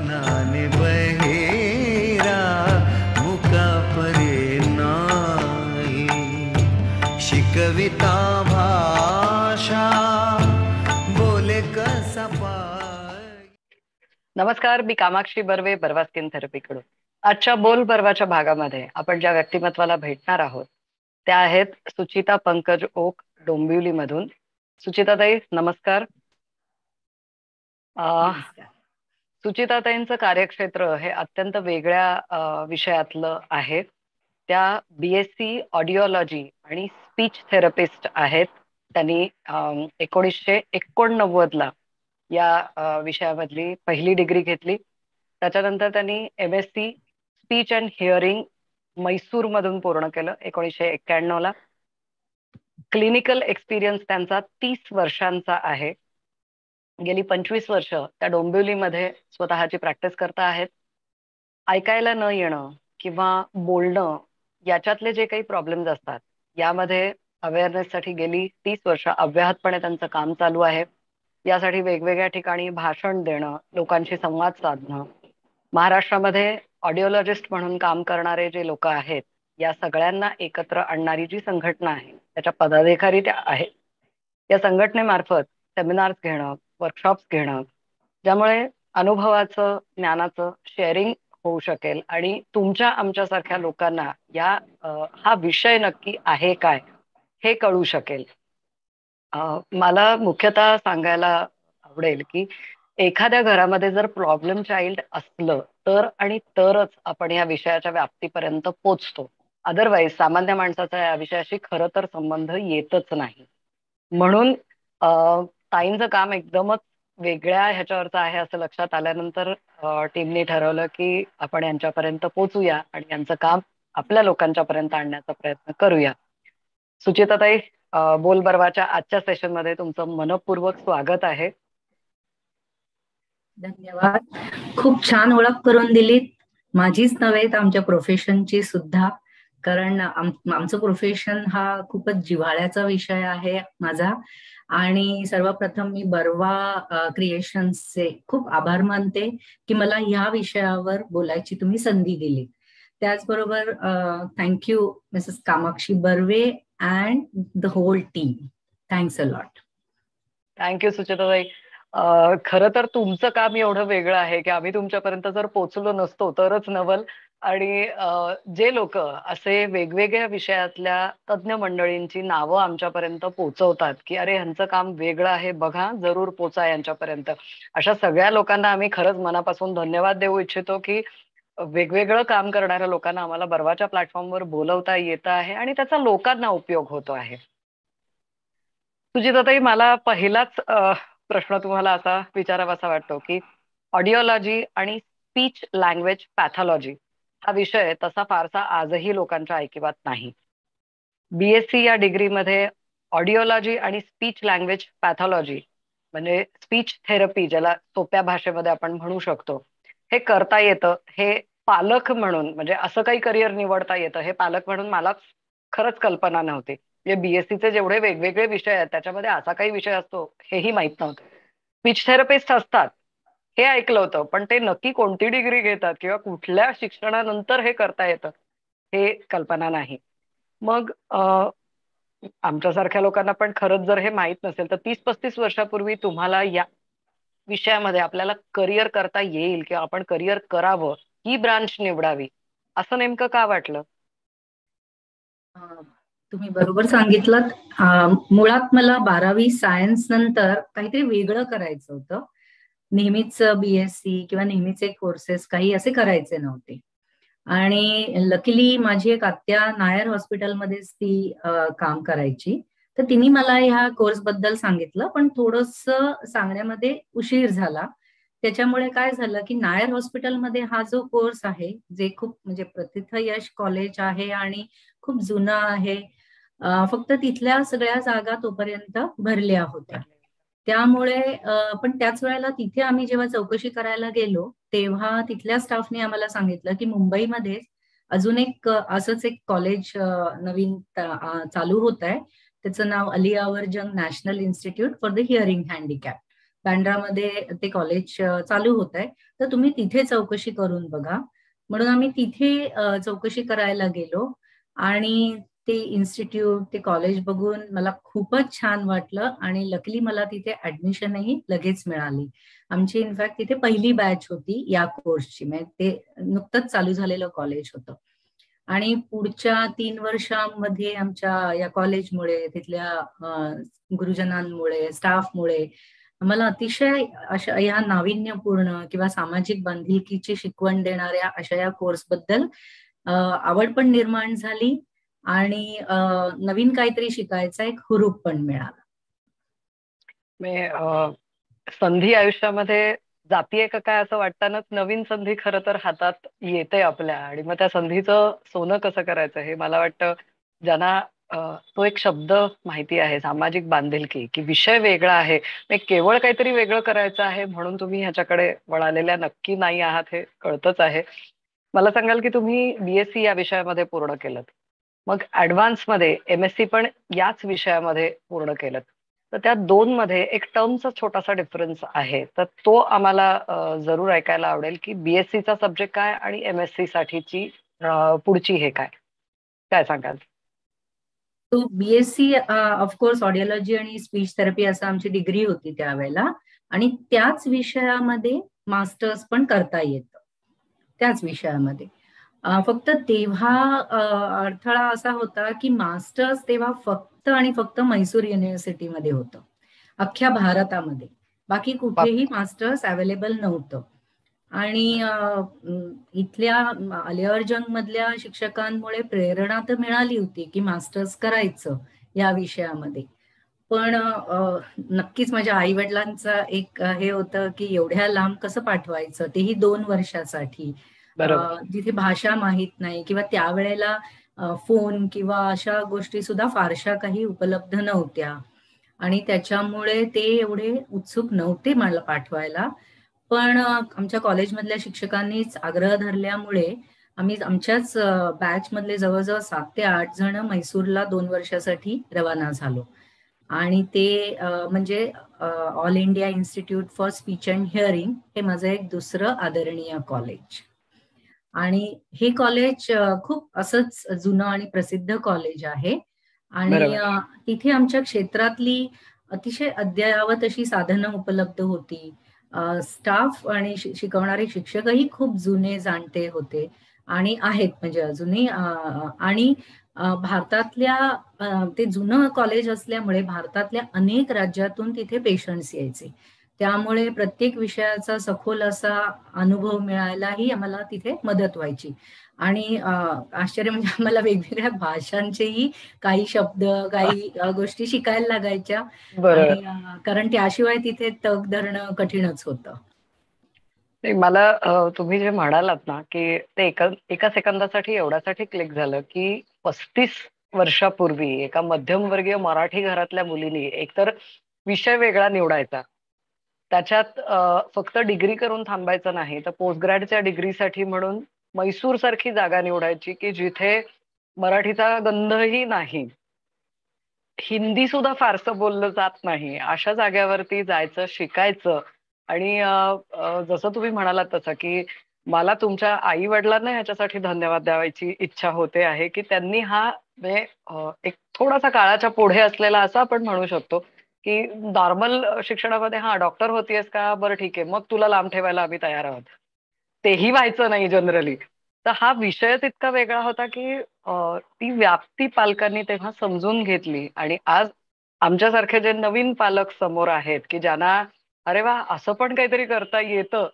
कानाने बहिरा मुका परे नाही, शिकविता भाषा बोले कसा पाय. नमस्कार, मी कामाक्षी बर्वे, बर्वा स्किन थेरपीकडून. आजच्या बोल बर्वाच्या भागामध्ये आपण ज्या व्यक्तिमत्वाला भेटणार आहोत त्या आहेत सुचिता पंकज ओक, डोंबिवली मधून. सुचिताताई नमस्कार. सुचिताताईंचं कार्यक्षेत्र हे अत्यंत वेगळ्या विषयातलं आहे. त्या BSc ऑडिओलॉजी आणि स्पीच थेरपिस्ट आहेत. त्यांनी 1989 या विषयामधली पहिली डिग्री घेतली. त्याच्यानंतर त्यांनी MSc speech and hearing Mysore मधून पूर्ण केलं 1991. क्लिनिकल एक्सपिरियन्स त्यांचा 30 वर्षांचा आहे. गेली 25 वर्ष त्या डोंबिवलीमध्ये स्वतःची प्रॅक्टिस करता आहेत. ऐकायला न येणं किंवा बोलणं याच्यातले जे काही प्रॉब्लेम्स असतात यामध्ये अवेअरनेससाठी गेली 30 वर्ष अव्याहतपणे त्यांचं काम चालू आहे. यासाठी वेगवेगळ्या ठिकाणी भाषण देणं, लोकांशी संवाद साधणं. महाराष्ट्रामध्ये ऑडिओलॉजिस्ट म्हणून काम करणारे जे लोक आहेत या सगळ्यांना एकत्र आणणारी जी संघटना आहे त्याच्या पदाधिकारी त्या आहेत. या संघटनेमार्फत सेमिनार्स घेणं, वर्कशॉप्स घेणं, ज्यामुळे अनुभवाचं, ज्ञानाचं शेअरिंग होऊ शकेल आणि तुमच्या आमच्यासारख्या लोकांना हा विषय नक्की आहे काय हे कळू शकेल. मला मुख्यतः सांगायला आवडेल की एखाद्या घरामध्ये जर प्रॉब्लेम चाइल्ड असलं तर आणि तरच आपण या विषयाच्या व्याप्तीपर्यंत पोचतो. अदरवाईज सामान्य माणसाचा या विषयाशी खरं तर संबंध येतच नाही. म्हणून ताईंचं काम एकदमच वेगळ्या ह्याच्यावरचं आहे असं लक्षात आल्यानंतर टीमने ठरवलं की आपण यांच्यापर्यंत पोचूया आणि यांचं काम आपल्या लोकांच्या पर्यंत आणण्याचा प्रयत्न करूया. सुचिताताई, बोल बर्वाच्या आजच्या सेशन मध्ये तुमचं मनपूर्वक स्वागत आहे. धन्यवाद. खूप छान ओळख करून दिलीत, माझीच नव्हे तर आमच्या प्रोफेशनची सुद्धा. कारण आमचं प्रोफेशन हा खूपच जिव्हाळ्याचा विषय आहे माझा. आणि सर्वप्रथम मी बर्वा क्रिएशन्सचे खूप आभार मानते की मला ह्या विषयावर बोलायची तुम्ही संधी दिली. त्याचबरोबर thank you Mrs Kamakshi Barve and the whole team. Thanks a lot. Thank you सुचिताताई. खरं तर तुमचं काम एवढं वेगळं आहे की आम्ही तुमच्यापर्यंत जर पोचलो नसतो तरच नवल. आणि जे लोक असे वेगवेगळ्या विषयातल्या तज्ज्ञ मंडळींची नावं आमच्यापर्यंत पोचवतात की अरे ह्यांचं काम वेगळं आहे, बघा जरूर पोचा यांच्यापर्यंत, अशा सगळ्या लोकांना आम्ही खरंच मनापासून धन्यवाद देऊ इच्छितो की वेगवेगळं काम करणाऱ्या लोकांना आम्हाला बर्वाच्या प्लॅटफॉर्मवर बोलवता येतं आहे आणि त्याचा लोकांना उपयोग होतो आहे. सुचिताताई, मला पहिलाच प्रश्न तुम्हाला असा विचारावासा वाटतो की ऑडिओलॉजी आणि स्पीच लँग्वेज पॅथॉलॉजी हा विषय तसा फारसा आजही लोकांच्या ऐकिवात नाही. BSc या डिग्रीमध्ये ऑडिओलॉजी आणि स्पीच लँग्वेज पॅथॉलॉजी म्हणजे स्पीच थेरपी, ज्याला सोप्या भाषेमध्ये आपण म्हणू शकतो, हे करता येतं. हे पालक म्हणून म्हणजे असं काही करिअर निवडता येतं हे पालक म्हणून मला खरंच कल्पना नव्हती. म्हणजे BScचे जेवढे वेगवेगळे विषय आहेत त्याच्यामध्ये असा काही विषय असतो हेही माहित नव्हतं. स्पीच थेरपिस्ट असतात हे ऐकलं होतं, पण ते नक्की कोणती डिग्री घेतात किंवा कुठल्या शिक्षणानंतर हे करता येतं हे कल्पना नाही. मग आमच्यासारख्या लोकांना पण खरंच जर हे माहित नसेल तर 30-35 वर्षापूर्वी तुम्हाला या विषयामध्ये आपल्याला करिअर करता येईल किंवा आपण करिअर करावं, ही ब्रांच निवडावी, असं नेमकं का वाटलं? तुम्ही बरोबर सांगितलं. मुळात मला 12वी सायन्स नंतर काहीतरी वेगळं करायचं होतं. नेहमीच BSc किंवा नेहमीचे कोर्सेस काही असे करायचे नव्हते. आणि लकीली माझी एक आत्या नायर हॉस्पिटलमध्येच ती काम करायची, तर तिने मला ह्या कोर्स बद्दल सांगितलं, पण थोडस सांगण्यामध्ये उशीर झाला. त्याच्यामुळे काय झालं की नायर हॉस्पिटलमध्ये हा जो कोर्स आहे, जे खूप म्हणजे प्रथितयश कॉलेज आहे आणि खूप जुनं आहे, फक्त तिथल्या सगळ्या जागा तोपर्यंत भरल्या होत्या. त्यामुळे पण त्याच वेळेला तिथे आम्ही जेव्हा चौकशी करायला गेलो तेव्हा तिथल्या स्टाफने आम्हाला सांगितलं की मुंबईमध्ये अजून एक असंच एक कॉलेज नवीन चालू होत आहे. त्याचं नाव Ali Yavar Jung national institute for the hearing handicap. बँड्रामध्ये ते कॉलेज चालू होत आहे, तर तुम्ही तिथे चौकशी करून बघा. म्हणून आम्ही तिथे चौकशी करायला गेलो आणि ते इन्स्टिट्यूट, ते कॉलेज बघून मला खूपच छान वाटलं आणि लकली मला तिथे ऍडमिशनही लगेच मिळाली. आमची इनफॅक्ट तिथे पहिली बॅच होती या कोर्सची, म्हणजे ते नुकतंच चालू झालेलं कॉलेज होतं. आणि पुढच्या 3 वर्षांमध्ये आमच्या या कॉलेजमुळे, तिथल्या गुरुजनांमुळे, स्टाफमुळे मला अतिशय अशा या नाविन्यपूर्ण किंवा सामाजिक बांधिलकीची शिकवण देणाऱ्या अशा या कोर्सबद्दल आवड पण निर्माण झाली आणि नवीन काहीतरी शिकायचा एक हुरूप पण मिळाला. संधी आयुष्यामध्ये जातीये का काय असं वाटतानाच नवीन संधी खरं तर हातात येते आपल्या, आणि मग त्या संधीचं सोनं कसं करायचं हे मला वाटतं ज्यांना तो एक शब्द माहिती आहे, सामाजिक बांधिलकी, की विषय वेगळा आहे, केवळ काहीतरी वेगळं करायचं आहे म्हणून तुम्ही ह्याच्याकडे वळालेल्या नक्की नाही आहात हे कळतच आहे. मला सांगाल की तुम्ही बीएससी या विषयामध्ये पूर्ण केलं, मग ऍडव्हान्स मध्ये एमएससी पण याच विषयामध्ये पूर्ण केलं, तर त्या दोन मध्ये एक टर्मचा छोटासा डिफरन्स आहे, तर तो आम्हाला जरूर ऐकायला आवडेल की बीएससी चा सब्जेक्ट काय आणि एमएससी साठीची पुढची हे काय काय सांगाल? तो बीएससी ऑफकोर्स ऑडिओलॉजी आणि स्पीच थेरपी असं आमची डिग्री होती त्यावेळेला, आणि त्याच विषयामध्ये मास्टर्स पण करता येतं त्याच विषयामध्ये. फक्त तेव्हा अडथळा असा होता की मास्टर्स तेव्हा फक्त आणि फक्त म्हैसूर युनिव्हर्सिटीमध्ये होतं, अख्ख्या भारतामध्ये. बाकी कुठेही मास्टर्स अवेलेबल नव्हतं. आणि इथल्या अलिअर्जंग मधल्या शिक्षकांमुळे प्रेरणा तर मिळाली होती की मास्टर्स करायचं या विषयामध्ये, पण नक्कीच माझ्या आई वडिलांचा एक हे होतं की एवढ्या लांब कसं पाठवायचं, तेही 2 वर्षासाठी, जिथे भाषा माहित नाही किंवा त्यावेळेला फोन किंवा अशा गोष्टी सुद्धा फारशा काही उपलब्ध नव्हत्या, आणि त्याच्यामुळे ते एवढे उत्सुक नव्हते मला पाठवायला. पण आमच्या कॉलेजमधल्या शिक्षकांनीच आग्रह धरल्यामुळे आम्ही आमच्याच बॅच मधले जवळजवळ 7 ते 8 जण म्हैसूरला 2 वर्षासाठी रवाना झालो. आणि ते म्हणजे all India institute for speech and hearing हे माझं एक दुसरं आदरणीय कॉलेज. आणि हे कॉलेज खूप असंच जुनं आणि प्रसिद्ध कॉलेज आहे. आणि तिथे आमच्या क्षेत्रातली अतिशय अद्ययावत अशी साधनं उपलब्ध होती. स्टाफ आणि शिकवणारे शिक्षकही खूप जुने जाणते होते आणि आहेत म्हणजे अजूनही. आणि भारतातल्या ते जुनं कॉलेज असल्यामुळे भारतातल्या अनेक राज्यातून तिथे पेशंट्स यायचे, त्यामुळे प्रत्येक विषयाचा सखोल असा अनुभव मिळायलाही आम्हाला तिथे मदत व्हायची. आणि आश्चर्य म्हणजे आम्हाला वेगवेगळ्या भाषांचेही काही शब्द, काही गोष्टी शिकायला लागायच्या, आणि कारण त्याशिवाय तिथे तग धरणं कठीणच होतं. मला तुम्ही जे म्हणालात ना की ते एका सेकंदासाठी एवढ्यासाठी क्लिक झालं की 35 वर्षापूर्वी एका मध्यमवर्गीय मराठी घरातल्या मुलीने एकतर विषय वेगळा निवडायचा, त्याच्यात फक्त डिग्री करून थांबायचं नाही, तर पोस्ट ग्रॅडच्या डिग्रीसाठी म्हणून मैसूर सारखी जागा निवडायची की जिथे मराठीचा गंधही नाही, हिंदी सुद्धा फारसं बोललं जात नाही, अशा जाग्यावरती जायचं, शिकायचं. आणि जसं तुम्ही म्हणालात तसं की मला तुमच्या आई वडिलांना ह्याच्यासाठी धन्यवाद द्यावायची इच्छा होते आहे की त्यांनी हा म्हणजे एक थोडासा काळाच्या पुढे असलेला असं आपण म्हणू शकतो की नॉर्मल शिक्षणामध्ये हा डॉक्टर होतीयस का, बरं ठीक आहे, मग तुला लांब ठेवायला आम्ही तयार आहोत, तेही व्हायचं नाही जनरली. तर हा विषयच इतका वेगळा होता की ती व्याप्ती पालकांनी तेव्हा समजून घेतली. आणि आज आमच्यासारखे जे नवीन पालक समोर आहेत की ज्यांना अरे वा असं पण काहीतरी करता येतं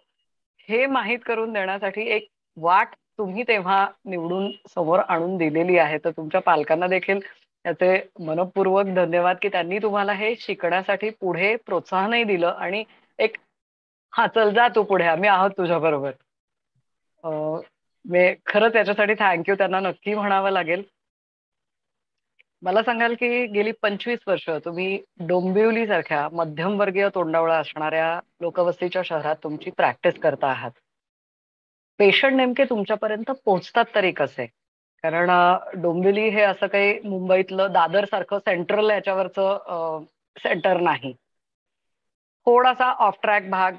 हे माहीत करून देण्यासाठी एक वाट तुम्ही तेव्हा निवडून समोर आणून दिलेली आहे. तर तुमच्या पालकांना देखील त्याचे मनपूर्वक धन्यवाद की त्यांनी तुम्हाला हे शिकण्यासाठी पुढे प्रोत्साहनही दिलं आणि एक हा चल जा तू पुढे, आम्ही आहोत तुझ्या बरोबर. खरंच याच्यासाठी थँक्यू त्यांना नक्की म्हणावं लागेल. मला सांगाल की गेली 25 वर्ष तुम्ही डोंबिवली सारख्या मध्यमवर्गीय तोंडावळा असणाऱ्या लोकवस्तीच्या शहरात तुमची प्रॅक्टिस करता आहात. पेशंट नेमके तुमच्यापर्यंत पोहोचतात तरी कसे? कारण डोंबिवली हे असं काही मुंबईतलं दादर सारखं सेंट्रल याच्यावरचं सेंटर नाही. थोडासा ऑफ ट्रॅक भाग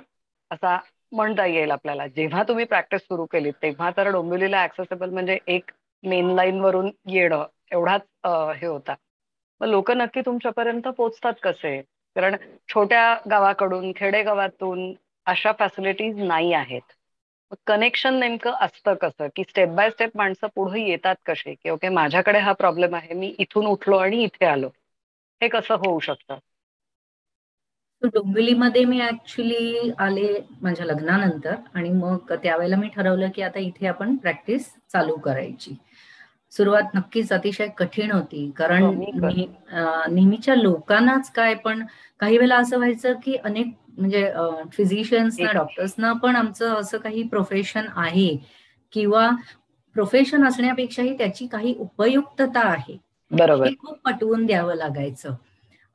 असा म्हणता येईल आपल्याला. जेव्हा तुम्ही प्रॅक्टिस सुरू केली तेव्हा तर डोंबिवलीला ऍक्सेसिबल म्हणजे एक मेन लाईन वरून येणं एवढाच हे होता. मग लोक नक्की तुमच्यापर्यंत पोहोचतात कसे? कारण छोट्या गावाकडून, खेडेगावातून अशा फॅसिलिटीज नाही आहेत. कनेक्शन नेमकं असतं कसं, की स्टेप बाय स्टेप माणसं पुढे येतात कसे, की ओके माझ्याकडे हा प्रॉब्लेम आहे, मी इथून उठलो आणि इथे आलो, हे कसं होऊ शकतं? डोंबिवलीमध्ये मी ऍक्च्युली आले माझ्या लग्नानंतर, आणि मग त्यावेळेला मी ठरवलं की आता इथे आपण प्रॅक्टिस चालू करायची. सुरुवात नक्कीच अतिशय कठीण होती, कारण कमी कर. नेहमीच्या लोकांनाच काय, पण काही वेळेला असं व्हायचं की अनेक म्हणजे फिजिशियन्सना, एक डॉक्टर्सना पण आमचं असं काही प्रोफेशन आहे किंवा प्रोफेशन असण्यापेक्षाही त्याची काही उपयुक्तता आहे, बरोबर. हे खूप पटवून द्यावं लागायचं.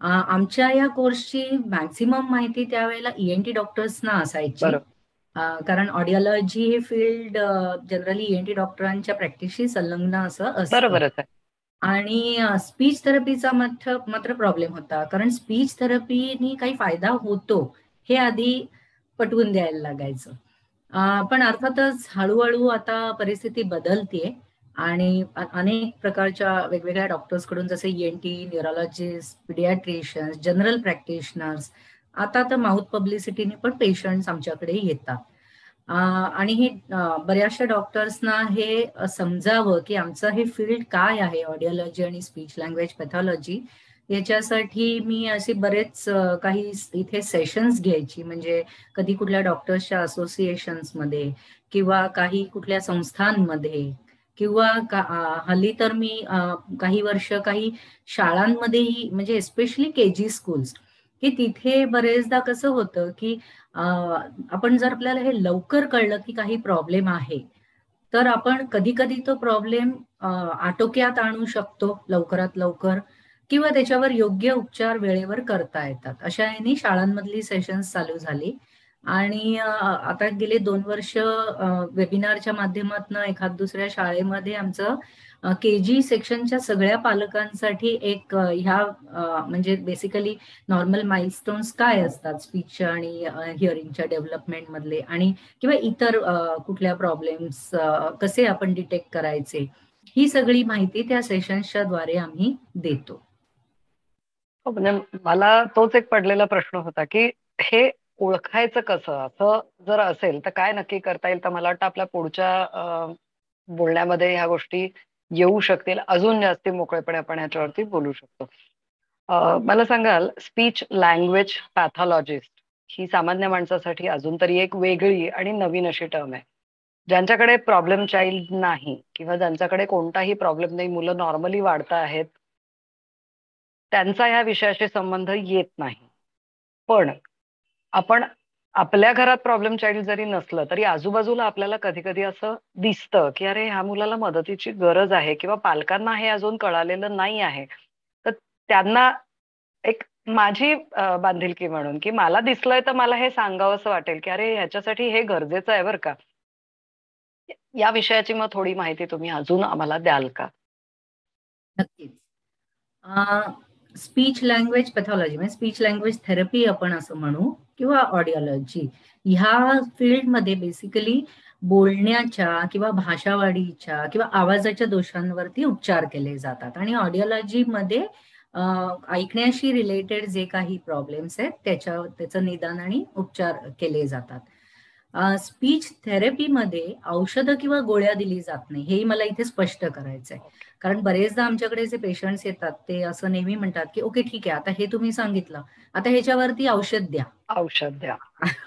आमच्या या कोर्सची मॅक्झिमम माहिती त्यावेळेला ENT डॉक्टर्सना असायची. बरोबर. कारण ऑडिओलॉजी हे फील्ड जनरली ENT डॉक्टरांच्या प्रॅक्टिसशी संलग्न असं असतं. बरोबरच आहे. आणि स्पीच थेरपीचा मात्र प्रॉब्लेम होता, कारण स्पीच थेरपीनी काही फायदा होतो हे आधी पटवून द्यायला लागायचं. पण अर्थातच हळूहळू आता परिस्थिती बदलतीये आणि अनेक प्रकारच्या वेगवेगळ्या डॉक्टर्स कडून, जसे ENT, न्यूरोलॉजिस्ट, पिडियाट्रिशियन्स, जनरल प्रॅक्टिशनर्स, आता तर माउथ पब्लिसिटीने पण पेशंट्स आमच्याकडे येतात. आणि हे बऱ्याचशा डॉक्टर्सना हे समजावं की आमचं हे फील्ड काय आहे, ऑडिओलॉजी आणि स्पीच लँग्वेज पॅथॉलॉजी, याच्यासाठी मी असे बरेच काही इथे सेशन्स घ्यायची. म्हणजे कधी कुठल्या डॉक्टर्सच्या असोसिएशन्समध्ये किंवा काही कुठल्या संस्थांमध्ये, किंवा हल्ली तर मी काही वर्ष काही शाळांमध्येही, म्हणजे एस्पेशली KG स्कूल्स, की तिथे बरेचदा कसं होतं की आपण जर, आपल्याला हे लवकर कळलं की काही प्रॉब्लेम आहे, तर आपण कधी कधी तो प्रॉब्लेम आटोक्यात आणू शकतो लवकरात लवकर, किंवा त्याच्यावर योग्य उपचार वेळेवर करता येतात. अशा ह्यानी शाळांमधली सेशन्स चालू झाली. आणि आता गेले 2 वर्ष वेबिनारच्या माध्यमातून एखाद दुसऱ्या शाळेमध्ये आमचं KG सेक्शनच्या सगळ्या पालकांसाठी एक म्हणजे बेसिकली नॉर्मल माइलस्टोन्स काय असतात स्पीच आणि हिअरिंगच्या डेव्हलपमेंट मधले, आणि किंवा इतर कुठल्या प्रॉब्लेम्स कसे आपण डिटेक्ट करायचे, ही सगळी माहिती त्या सेशन्सच्या द्वारे आम्ही देतो. म्हणजे मला तोच एक पडलेला प्रश्न होता, की हे ओळखायचं कसं? असं जर असेल तर काय नक्की करता येईल? तर मला वाटतं आपल्या पुढच्या बोलण्यामध्ये ह्या गोष्टी येऊ शकतील. अजून जास्ती मोकळेपणे आपण ह्याच्यावरती बोलू शकतो. मला सांगाल, स्पीच लँग्वेज पॅथॉलॉजिस्ट ही सामान्य माणसासाठी अजून तरी एक वेगळी आणि नवीन अशी टर्म आहे. ज्यांच्याकडे प्रॉब्लेम चाइल्ड नाही किंवा ज्यांच्याकडे कोणताही प्रॉब्लेम नाही, मुलं नॉर्मली वाढता आहेत, त्यांचा ह्या विषयाशी संबंध येत नाही. पण आपण आपल्या घरात प्रॉब्लेम चाइल्ड जरी नसलं तरी आजूबाजूला आपल्याला कधी कधी असं दिसतं की अरे ह्या मुलाला मदतीची गरज आहे, किंवा पालकांना हे अजून कळालेलं नाही आहे. तर त्यांना एक माझी बांधिलकी म्हणून, की मला दिसलंय तर मला हे सांगावं असं वाटेल की अरे ह्याच्यासाठी हे गरजेचं आहे बरं का. या विषयाची मग थोडी माहिती तुम्ही अजून आम्हाला द्याल का? नक्कीच. स्पीच लँग्वेज पॅथॉलॉजी म्हणजे स्पीच लँग्वेज थेरपी आपण असं म्हणू, किंवा ऑडिओलॉजी, ह्या फील्डमध्ये बेसिकली बोलण्याच्या किंवा भाषावाढीच्या किंवा आवाजाच्या दोषांवरती उपचार केले जातात. आणि ऑडिओलॉजीमध्ये ऐकण्याशी रिलेटेड जे काही प्रॉब्लेम्स आहेत त्याचं निदान आणि उपचार केले जातात. स्पीच थेरपीमध्ये औषधं किंवा गोळ्या दिली जात नाही, हेही मला इथे स्पष्ट करायचंय. कारण बरेचदा आमच्याकडे जे पेशंट्स येतात ते असं नेहमी म्हणतात की ओके ठीक आहे, आता हे तुम्ही सांगितलं, आता ह्याच्यावरती औषध द्या. औषध द्या.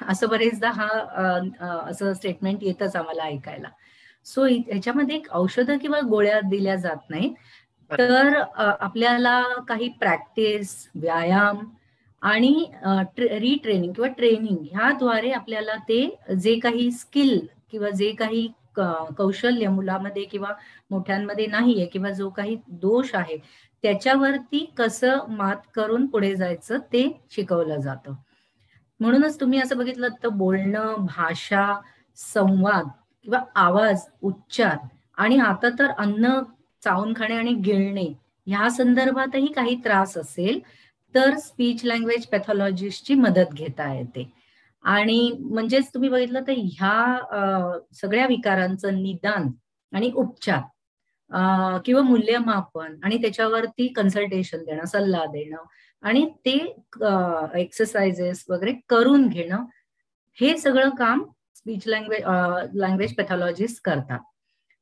असं बरेचदा असं स्टेटमेंट येतच आम्हाला ऐकायला. सो ह्याच्यामध्ये औषधं किंवा गोळ्या दिल्या जात नाहीत, तर आपल्याला काही प्रॅक्टिस, व्यायाम आणि रिट्रेनिंग किंवा ट्रेनिंग ह्याद्वारे आपल्याला ते जे काही स्किल किंवा जे काही कौशल्य मुलामध्ये किंवा मोठ्यांमध्ये नाहीये, किंवा जो काही दोष आहे त्याच्यावरती कसं मात करून पुढे जायचं ते शिकवलं जातं. म्हणूनच तुम्ही असं बघितलं तर बोलणं, भाषा, संवाद किंवा आवाज, उच्चार, आणि आता तर अन्न चावून खाणे आणि गिळणे ह्या संदर्भातही काही त्रास असेल तर स्पीच लँग्वेज पॅथॉलॉजिस्टची मदत घेता येते. आणि म्हणजेच तुम्ही बघितलं तर ह्या सगळ्या विकारांचं निदान आणि उपचार किंवा मूल्यमापन आणि त्याच्यावरती कन्सल्टेशन देणं, सल्ला देणं आणि ते एक्सरसाइजेस वगैरे करून घेणं, हे सगळं काम स्पीच लँग्वेज पॅथॉलॉजिस्ट करतात.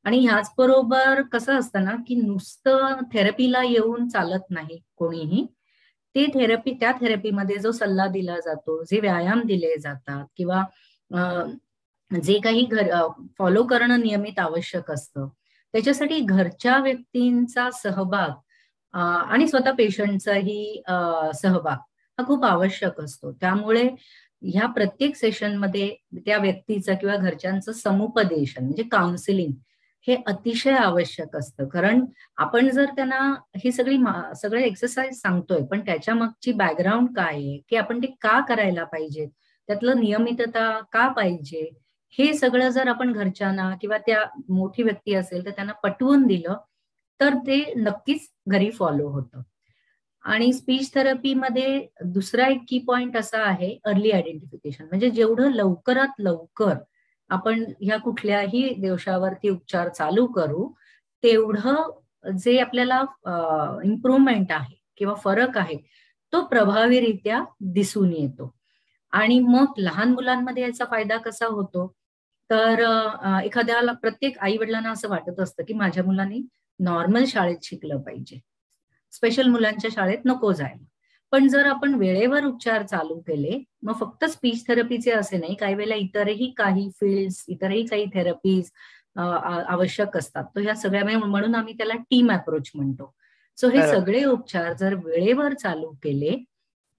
आणि ह्याचबरोबर कसं असतं ना, की नुसतं थेरपीला येऊन चालत नाही कोणीही. त्या थेरपीमध्ये जो सल्ला दिला जातो, जे व्यायाम दिले जातात किंवा जे काही फॉलो करणं नियमित आवश्यक असतं, त्याच्यासाठी घरच्या व्यक्तींचा सहभाग आणि स्वतः पेशंटचाही सहभाग हा खूप आवश्यक असतो. त्यामुळे ह्या प्रत्येक सेशनमध्ये त्या व्यक्तीचं किंवा घरच्यांचं समुपदेशन म्हणजे काउन्सिलिंग हे अतिशय आवश्यक असतं. कारण आपण जर त्यांना ही सगळे एक्सरसाइज सांगतोय, पण त्याच्या मागची बॅकग्राऊंड काय आहे, की आपण ते का करायला पाहिजे, त्यातलं नियमितता का पाहिजे, हे सगळं जर आपण घरच्यांना किंवा त्या मोठी व्यक्ती असेल तर त्यांना पटवून दिलं तर ते नक्कीच घरी फॉलो होतं. आणि स्पीच थेरपीमध्ये दुसरा एक की पॉइंट असा आहे अर्ली आयडेंटिफिकेशन. म्हणजे जेवढं लवकरात लवकर आपण ह्या कुठल्याही दोषावरती उपचार चालू करू, तेवढं जे आपल्याला इम्प्रूव्हमेंट आहे किंवा फरक आहे तो प्रभावीरित्या दिसून येतो. आणि मग लहान मुलांमध्ये याचा फायदा कसा होतो, तर एखाद्याला प्रत्येक आई वडिलांना असं वाटत असतं की माझ्या मुलांनी नॉर्मल शाळेत शिकलं पाहिजे, स्पेशल मुलांच्या शाळेत नको जायला. पण जर आपण वेळेवर उपचार चालू केले, मग फक्त स्पीच थेरपीचे असे नाही, काही वेळेला इतरही काही फील्ड्स, इतरही काही थेरपीज आवश्यक असतात. तर ह्या सगळ्या म्हणून आम्ही त्याला टीम अप्रोच म्हणतो. सो हे बरोबर. सगळे उपचार जर वेळेवर चालू केले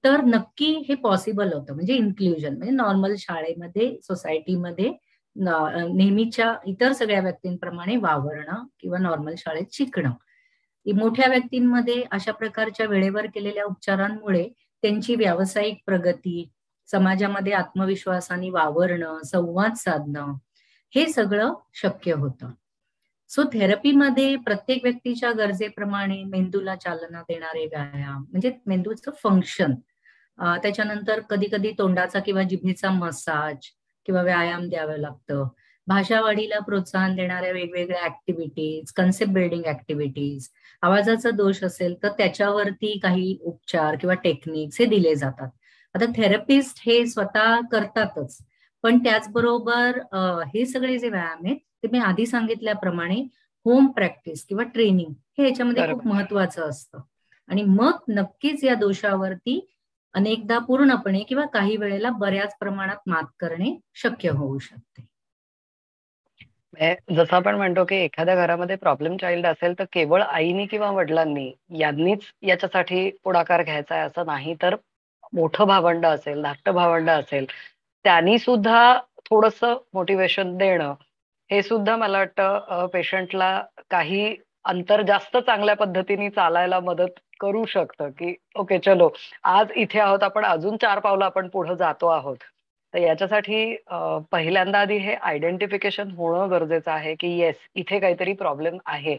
तर नक्की हे पॉसिबल होतं. म्हणजे इन्क्ल्युजन म्हणजे नॉर्मल शाळेमध्ये, सोसायटीमध्ये नेहमीच्या इतर सगळ्या व्यक्तींप्रमाणे वावरणं किंवा नॉर्मल शाळेत शिकणं. मोठ्या व्यक्तींमध्ये अशा प्रकारच्या वेळेवर केलेल्या उपचारांमुळे त्यांची व्यावसायिक प्रगती, समाजामध्ये आत्मविश्वासाने वावरणं, संवाद साधणं हे सगळं शक्य होतं. सो थेरपीमध्ये प्रत्येक व्यक्तीच्या गरजेप्रमाणे मेंदूला चालना देणारे व्यायाम म्हणजे मेंदूचं फंक्शन, त्याच्यानंतर कधी कधी तोंडाचा किंवा जिभेचा मसाज किंवा व्यायाम द्यावं लागतं. भाषावाढीला प्रोत्साहन देणाऱ्या वेगवेगळ्या ऍक्टिव्हिटीज, कन्सेप्ट बिल्डिंग ऍक्टिव्हिटीज, आवाजाचा दोष असेल तर त्याच्यावरती काही उपचार किंवा टेक्निक्स हे दिले जातात. आता थेरपिस्ट हे स्वतः करतातच, पण त्याचबरोबर हे सगळे जे व्यायाम आहेत ते मी आधी सांगितल्याप्रमाणे होम प्रॅक्टिस किंवा ट्रेनिंग हे याच्यामध्ये खूप बरोबर. महत्वाचं असतं. आणि मग नक्कीच या दोषावरती अनेकदा पूर्णपणे किंवा काही वेळेला बऱ्याच प्रमाणात मात करणे शक्य होऊ शकते. जसं आपण म्हणतो की एखाद्या घरामध्ये प्रॉब्लेम चाइल्ड असेल तर केवळ आईनी किंवा वडिलांनी यांनीच याच्यासाठी पुढाकार घ्यायचा आहे असं नाही, तर मोठं भावंड असेल, धाकटं भावंड असेल, त्यांनी सुद्धा थोडंसं मोटिवेशन देणं हे सुद्धा मला वाटतं पेशंटला काही अंतर जास्त चांगल्या पद्धतीने चालायला मदत करू शकतं, की ओके चलो आज इथे आहोत आपण, अजून 4 पावलं आपण पुढे जातो आहोत. तर याच्यासाठी पहिल्यांदा आधी हे आयडेंटिफिकेशन होणं गरजेचं आहे, की येस इथे काहीतरी प्रॉब्लेम आहे.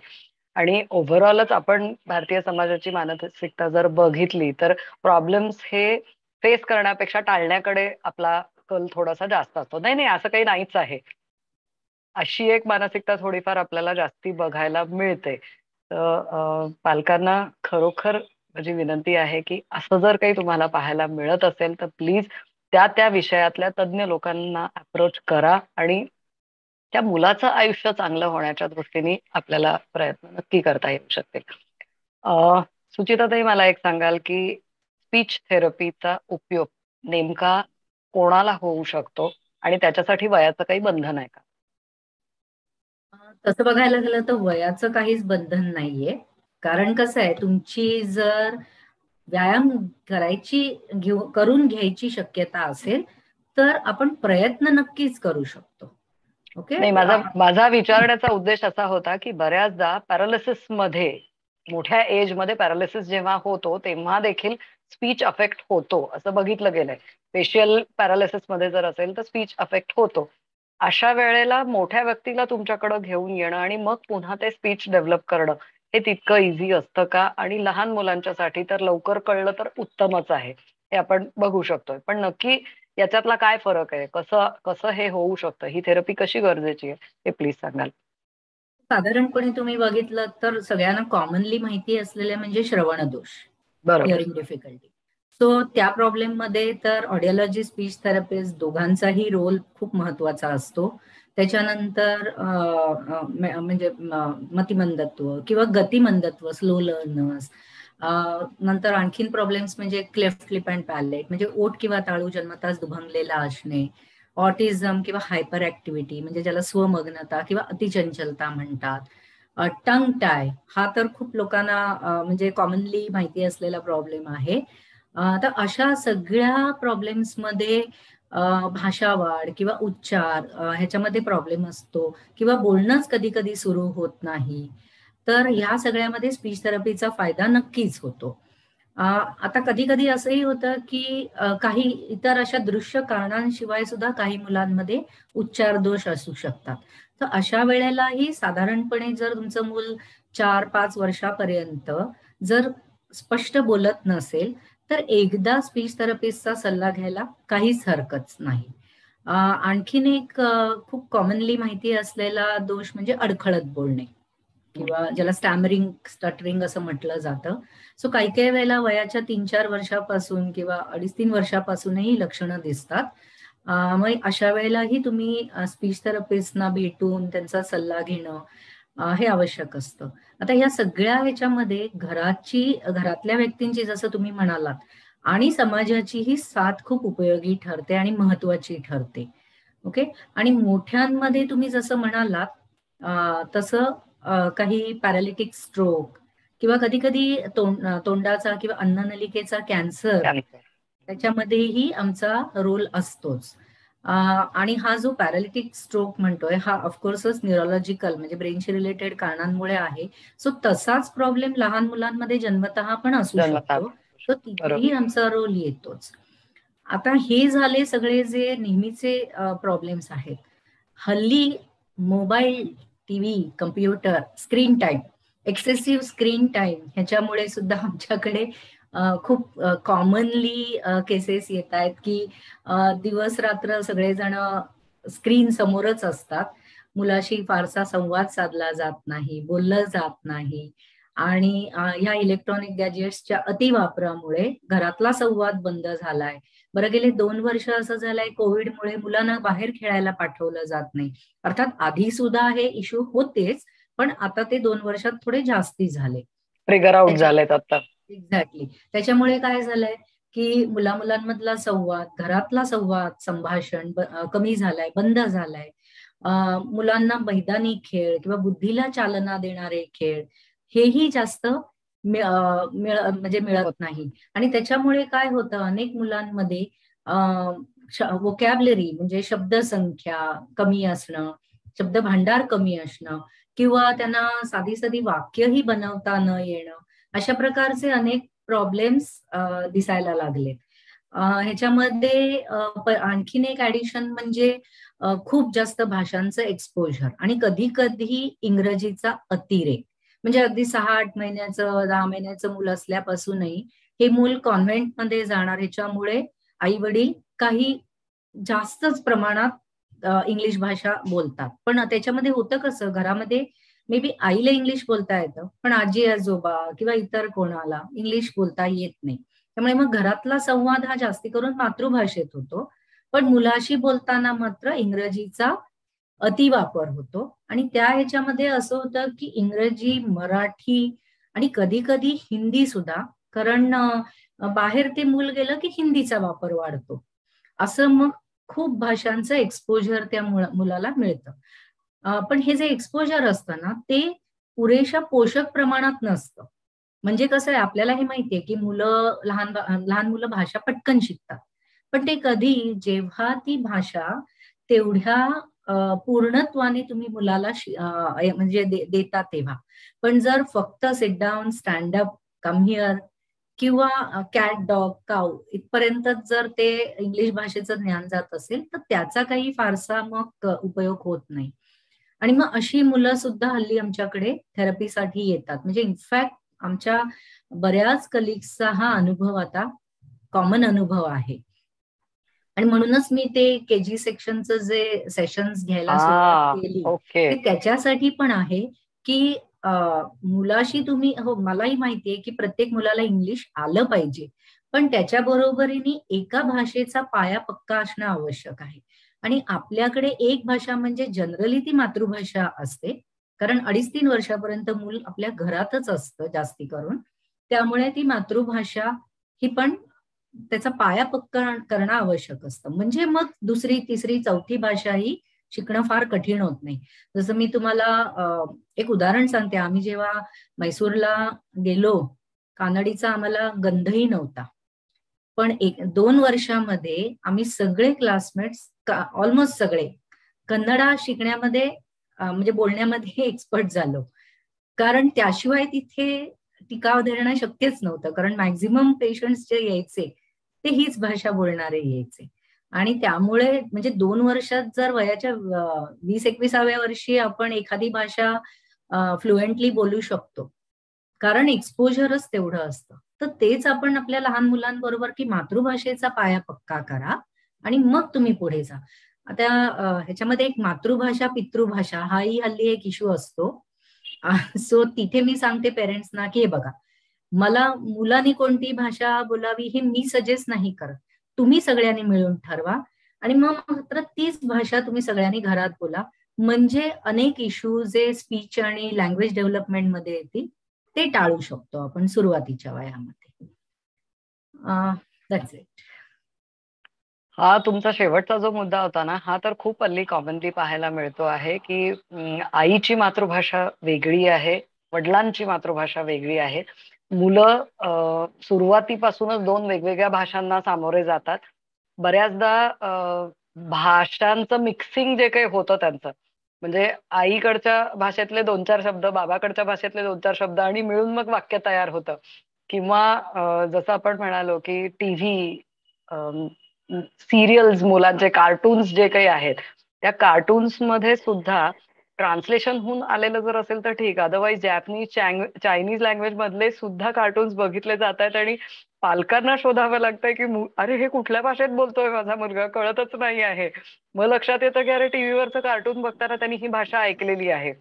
आणि ओव्हरऑलच आपण भारतीय समाजाची मानसिकता जर बघितली तर प्रॉब्लेम्स हे फेस करण्यापेक्षा टाळण्याकडे आपला कल थोडासा जास्त असतो. नाही, नाही असं काही नाहीच आहे. अशी एक मानसिकता थोडीफार आपल्याला जास्ती बघायला मिळते. तर पालकांना खरोखर माझी विनंती आहे, की असं जर काही तुम्हाला पाहायला मिळत असेल तर प्लीज त्या विषयातल्या तज्ञ लोकांना अप्रोच करा आणि त्या मुलाचं आयुष्य चांगलं होण्याच्या दृष्टीने आपल्याला प्रयत्न नक्की करता येऊ शकतील. सुचिताताई मला एक सांगाल, की स्पीच थेरपीचा उपयोग नेमका कोणाला होऊ शकतो आणि त्याच्यासाठी वयाचं काही बंधन आहे का? तसं बघायला गेलं तर वयाचं काहीच बंधन नाहीये. कारण कसं आहे, तुमची जर व्यायाम करून घ्यायची शक्यता असेल तर आपण प्रयत्न नक्कीच करू शकतो. ओके. नाही, माझा विचारण्याचा उद्देश असा होता, की बऱ्याचदा पॅरालिसिस मध्ये मोठ्या एज मध्ये पॅरालिसिस जेव्हा होतो तेव्हा देखील स्पीच अफेक्ट होतो असं बघितलं गेलंय. फेशियल पॅरालिसिस मध्ये जर असेल तर स्पीच अफेक्ट होतो. अशा वेळेला मोठ्या व्यक्तीला तुमच्याकडे घेऊन येणं आणि मग पुन्हा ते स्पीच डेव्हलप करणं हे तितकं इझी असतं का? आणि लहान मुलांच्यासाठी तर लवकर कळलं तर उत्तमच आहे, हे आपण बघू शकतोय. पण नक्की याच्यातला काय फरक आहे? कसं कसं हे होऊ शकतं? ही थेरपी कशी गरजेची आहे? हे प्लीज सांगाल? साधारणपणे तुम्ही बघितलं तर सगळ्यांना कॉमनली माहिती असलेले म्हणजे श्रवण दोष, बरोबर. Hearing difficulty. सो त्या प्रॉब्लेम मध्ये तर ऑडिओलॉजी, स्पीच थेरपिस्ट दोघांचाही रोल खूप महत्वाचा असतो. त्याच्यानंतर म्हणजे मतिमंदत्व किंवा गतिमंदत्व, स्लो लर्नर्स. नंतर आणखीन प्रॉब्लेम्स म्हणजे क्लेफ्ट लिप अँड पॅलेट, म्हणजे ओठ किंवा ताळू जन्मताच दुभंगलेला असणे. ऑटिझम किंवा हायपर ऍक्टिव्हिटी, म्हणजे ज्याला स्वमग्नता किंवा अतिचंचलता म्हणतात. टंग टाय हा तर खूप लोकांना म्हणजे कॉमनली माहिती असलेला प्रॉब्लेम आहे. तर अशा सगळ्या प्रॉब्लेम्समध्ये भाषा वाढ किंवा उच्चार ह्याच्यामध्ये प्रॉब्लेम असतो किंवा बोलणंच कधी कधी सुरू होत नाही. तर ह्या सगळ्यामध्ये स्पीच थेरपीचा फायदा नक्कीच होतो. आता कधी कधी असंही होतं की काही इतर अशा दृश्य कारणांशिवाय सुद्धा काही मुलांमध्ये उच्चार दोष असू शकतात. तर अशा वेळेलाही साधारणपणे जर तुमचं मूल 4-5 वर्षापर्यंत जर स्पष्ट बोलत नसेल तर एकदा स्पीच थेरपिस्टचा सल्ला घ्यायला काहीच हरकत नाही. आणखीन एक खूप कॉमनली माहिती असलेला दोष म्हणजे अडखळत बोलणे किंवा ज्याला स्टॅमरिंग, स्टटरिंग असं म्हटलं जातं. सो काही काही वेळेला वयाच्या 3-4 वर्षापासून किंवा 2.5-3 वर्षापासूनही लक्षणं दिसतात. मग अशा वेळेलाही तुम्ही स्पीच थेरपिस्टना भेटून त्यांचा सल्ला घेणं हे आवश्यक असतं. आता या सगळ्या ह्याच्यामध्ये घरातल्या व्यक्तींची, जसं तुम्ही म्हणालात, आणि समाजाचीही साथ खूप उपयोगी ठरते आणि महत्वाची ठरते. ओके. आणि मोठ्यांमध्ये तुम्ही जसं म्हणालात तसं काही पॅरालिटिक स्ट्रोक किंवा कधी कधी तोंडाचा किंवा अन्ननलिकेचा कॅन्सर, त्याच्यामध्येही आमचा रोल असतोच. आणि हा जो पॅरालिटिक स्ट्रोक म्हणतोय हा ऑफकोर्सच न्यूरोलॉजिकल म्हणजे ब्रेनशी रिलेटेड कारणांमुळे आहे. सो तसाच प्रॉब्लेम लहान मुलांमध्ये जन्मतः पण असू जन्मतः. शकतो. तर बरोबर. तिथेही आमचा रोल येतोच. आता हे झाले सगळे जे नेहमीचे प्रॉब्लेम्स आहेत. हल्ली mobile, TV, computer, screen time, excessive screen time ह्याच्यामुळे सुद्धा आमच्याकडे खूप कॉमनली केसेस येत आहेत की दिवस रात्र सगळेजण स्क्रीन समोरच असतात. मुलाशी फारसा संवाद साधला जात नाही, बोललं जात नाही. आणि ह्या इलेक्ट्रॉनिक गॅजेट्सच्या अतिवापरामुळे घरातला संवाद बंद झालाय. बरं, गेले 2 वर्ष असं झालंय कोविडमुळे मुलांना बाहेर खेळायला पाठवलं जात नाही. अर्थात आधी सुद्धा हे इश्यू होतेच, पण आता ते 2 वर्षात थोडे जास्ती झाले. ट्रिगर आउट झालेत आता. एक्झॅक्टली. त्याच्यामुळे काय झालंय की मुलांमधला संवाद, घरातला संवाद, संभाषण कमी झालाय, बंद झालाय. मुलांना मैदानी खेळ किंवा बुद्धीला चालना देणारे खेळ हेही जास्त म्हणजे मिळत नाही. आणि त्याच्यामुळे काय होतं, अनेक मुलांमध्ये वोकॅबलरी म्हणजे शब्दसंख्या कमी असणं, शब्द भांडार कमी असणं किंवा त्यांना साधी साधी वाक्यही बनवता न येणं, अशा प्रकारचे अनेक प्रॉब्लेम्स दिसायला लागलेत. ह्याच्यामध्ये आणखीन एक ऍडिशन म्हणजे खूप जास्त भाषांचं एक्सपोजर आणि कधी कधी इंग्रजीचा अतिरेक. म्हणजे अगदी 6-8 महिन्याचं, 10 महिन्याचं मूल असल्यापासूनही हे मूल कॉन्व्हेंटमध्ये जाणार, ह्याच्यामुळे आई वडील काही जास्तच प्रमाणात इंग्लिश भाषा बोलतात. पण त्याच्यामध्ये होतं कसं, घरामध्ये मे बी आईला इंग्लिश बोलता येतं पण आजी आजोबा किंवा इतर कोणाला इंग्लिश बोलता येत नाही. त्यामुळे मग घरातला संवाद हा जास्ती करून मातृभाषेत होतो, पण मुलाशी बोलताना मात्र इंग्रजीचा अतिवापर होतो. आणि त्या ह्याच्यामध्ये असं होतं की इंग्रजी, मराठी आणि कधी कधी हिंदी सुद्धा, कारण बाहेर ते मूल गेलं की हिंदीचा वापर वाढतो. असं मग खूप भाषांचं एक्सपोजर त्या मुलाला मिळतं. पण हे जे एक्सपोजर असतं ना, ते पुरेशा पोषक प्रमाणात नसतं. म्हणजे कसं आहे, आपल्याला हे माहितीये की लहान मुलं भाषा पटकन शिकतात, पण ते कधी, जेव्हा ती भाषा तेवढ्या पूर्णत्वाने तुम्ही मुलाला म्हणजे देता तेव्हा. पण जर फक्त sit down, stand up, come here किंवा कॅट, डॉग, काऊ इथपर्यंत जर ते इंग्लिश भाषेचं ज्ञान जात असेल तर त्याचा काही फारसा मग उपयोग होत नाही. आणि मग अशी मुलं सुद्धा हल्ली आमच्याकडे थेरपीसाठी येतात. म्हणजे इनफॅक्ट आमच्या बऱ्याच कलिग्सचा हा अनुभव आता कॉमन अनुभव आहे. आणि म्हणूनच मी ते केजी सेक्शनचं जे सेशन्स घ्यायला सुरुवात केली ओके. ते त्याच्यासाठी पण आहे की मुलाशी तुम्ही, हो मलाही माहितीये की प्रत्येक मुलाला इंग्लिश आलं पाहिजे, पण त्याच्या बरोबरीने एका भाषेचा पाया पक्का असणं आवश्यक आहे. आणि आपल्याकडे एक भाषा म्हणजे जनरली ती मातृभाषा असते, कारण 2.5-3 वर्षापर्यंत मूल आपल्या घरातच असतं जास्ती करून. त्यामुळे ती मातृभाषा ही पण त्याचा पाया पक्का करणं आवश्यक असतं. म्हणजे मग दुसरी, तिसरी, चौथी भाषा ही शिकणं फार कठीण होत नाही. जसं मी तुम्हाला एक उदाहरण सांगते. आम्ही जेव्हा मैसूरला गेलो, कानडीचा आम्हाला गंधही नव्हता. पण 1-2 वर्षामध्ये आम्ही सगळे क्लासमेट्स ऑलमोस्ट सगळे कन्नडा शिकण्यामध्ये म्हणजे बोलण्यामध्ये एक्सपर्ट झालो. कारण त्याशिवाय तिथे टिकाव धरणं शक्यच नव्हतं. कारण मॅक्झिमम पेशंट्स जे यायचे ते हीच भाषा बोलणारे यायचे. आणि त्यामुळे म्हणजे 2 वर्षात जर वयाच्या 20-21व्या वर्षी आपण एखादी भाषा फ्लुएंटली बोलू शकतो. कारण एक्सपोजरच तेवढं असतं. तर तेच आपण आपल्या लहान मुलांबरोबर की मातृभाषेचा पाया पक्का करा आणि मग तुम्ही पुढे जा. आता ह्याच्यामध्ये एक मातृभाषा, पितृभाषा हाही हल्ली एक इश्यू असतो. सो तिथे मी सांगते पेरेंट्सना की हे बघा, मला मुलांनी कोणती भाषा बोलावी हे मी सजेस्ट नाही करत. तुम्ही सगळ्यांनी मिळून ठरवा आणि मग मात्र तीच भाषा तुम्ही सगळ्यांनी घरात बोला. म्हणजे अनेक इश्यू जे स्पीच आणि लँग्वेज डेव्हलपमेंटमध्ये येतील ते टाळू शकतो आपण सुरुवातीच्या वयामध्ये. That's it. हा तुमचा शेवटचा जो मुद्दा होता ना, हा तर खूप हल्ली कॉमनली पाहायला मिळतो आहे की आईची मातृभाषा वेगळी आहे, वडिलांची मातृभाषा वेगळी आहे. मुलं सुरुवातीपासूनच 2 वेगवेगळ्या भाषांना सामोरे जातात. बऱ्याचदा भाषांचं मिक्सिंग जे काही होतं त्यांचं, म्हणजे आईकडच्या भाषेतले 2-4 शब्द, बाबाकडच्या भाषेतले 2-4 शब्द आणि मिळून मग वाक्य तयार होतं. किंवा जसं आपण म्हणालो की टीव्ही, सिरियल्स, मुलांचे कार्टून्स जे काही आहेत, त्या कार्टून्स मध्ये सुद्धा ट्रान्सलेशन होऊन आलेलं जर असेल तर ठीक, अदरवाईज जॅपनीज, चायनीज लँग्वेज मधले सुद्धा कार्टून्स बघितले जात आहेत आणि पालकांना शोधावं लागतंय की अरे हे कुठल्या भाषेत बोलतोय माझा मुलगा, कळतच नाही आहे. मग लक्षात येतं की अरे टीव्हीवरचं कार्टून बघताना त्यांनी ही भाषा ऐकलेली आहे.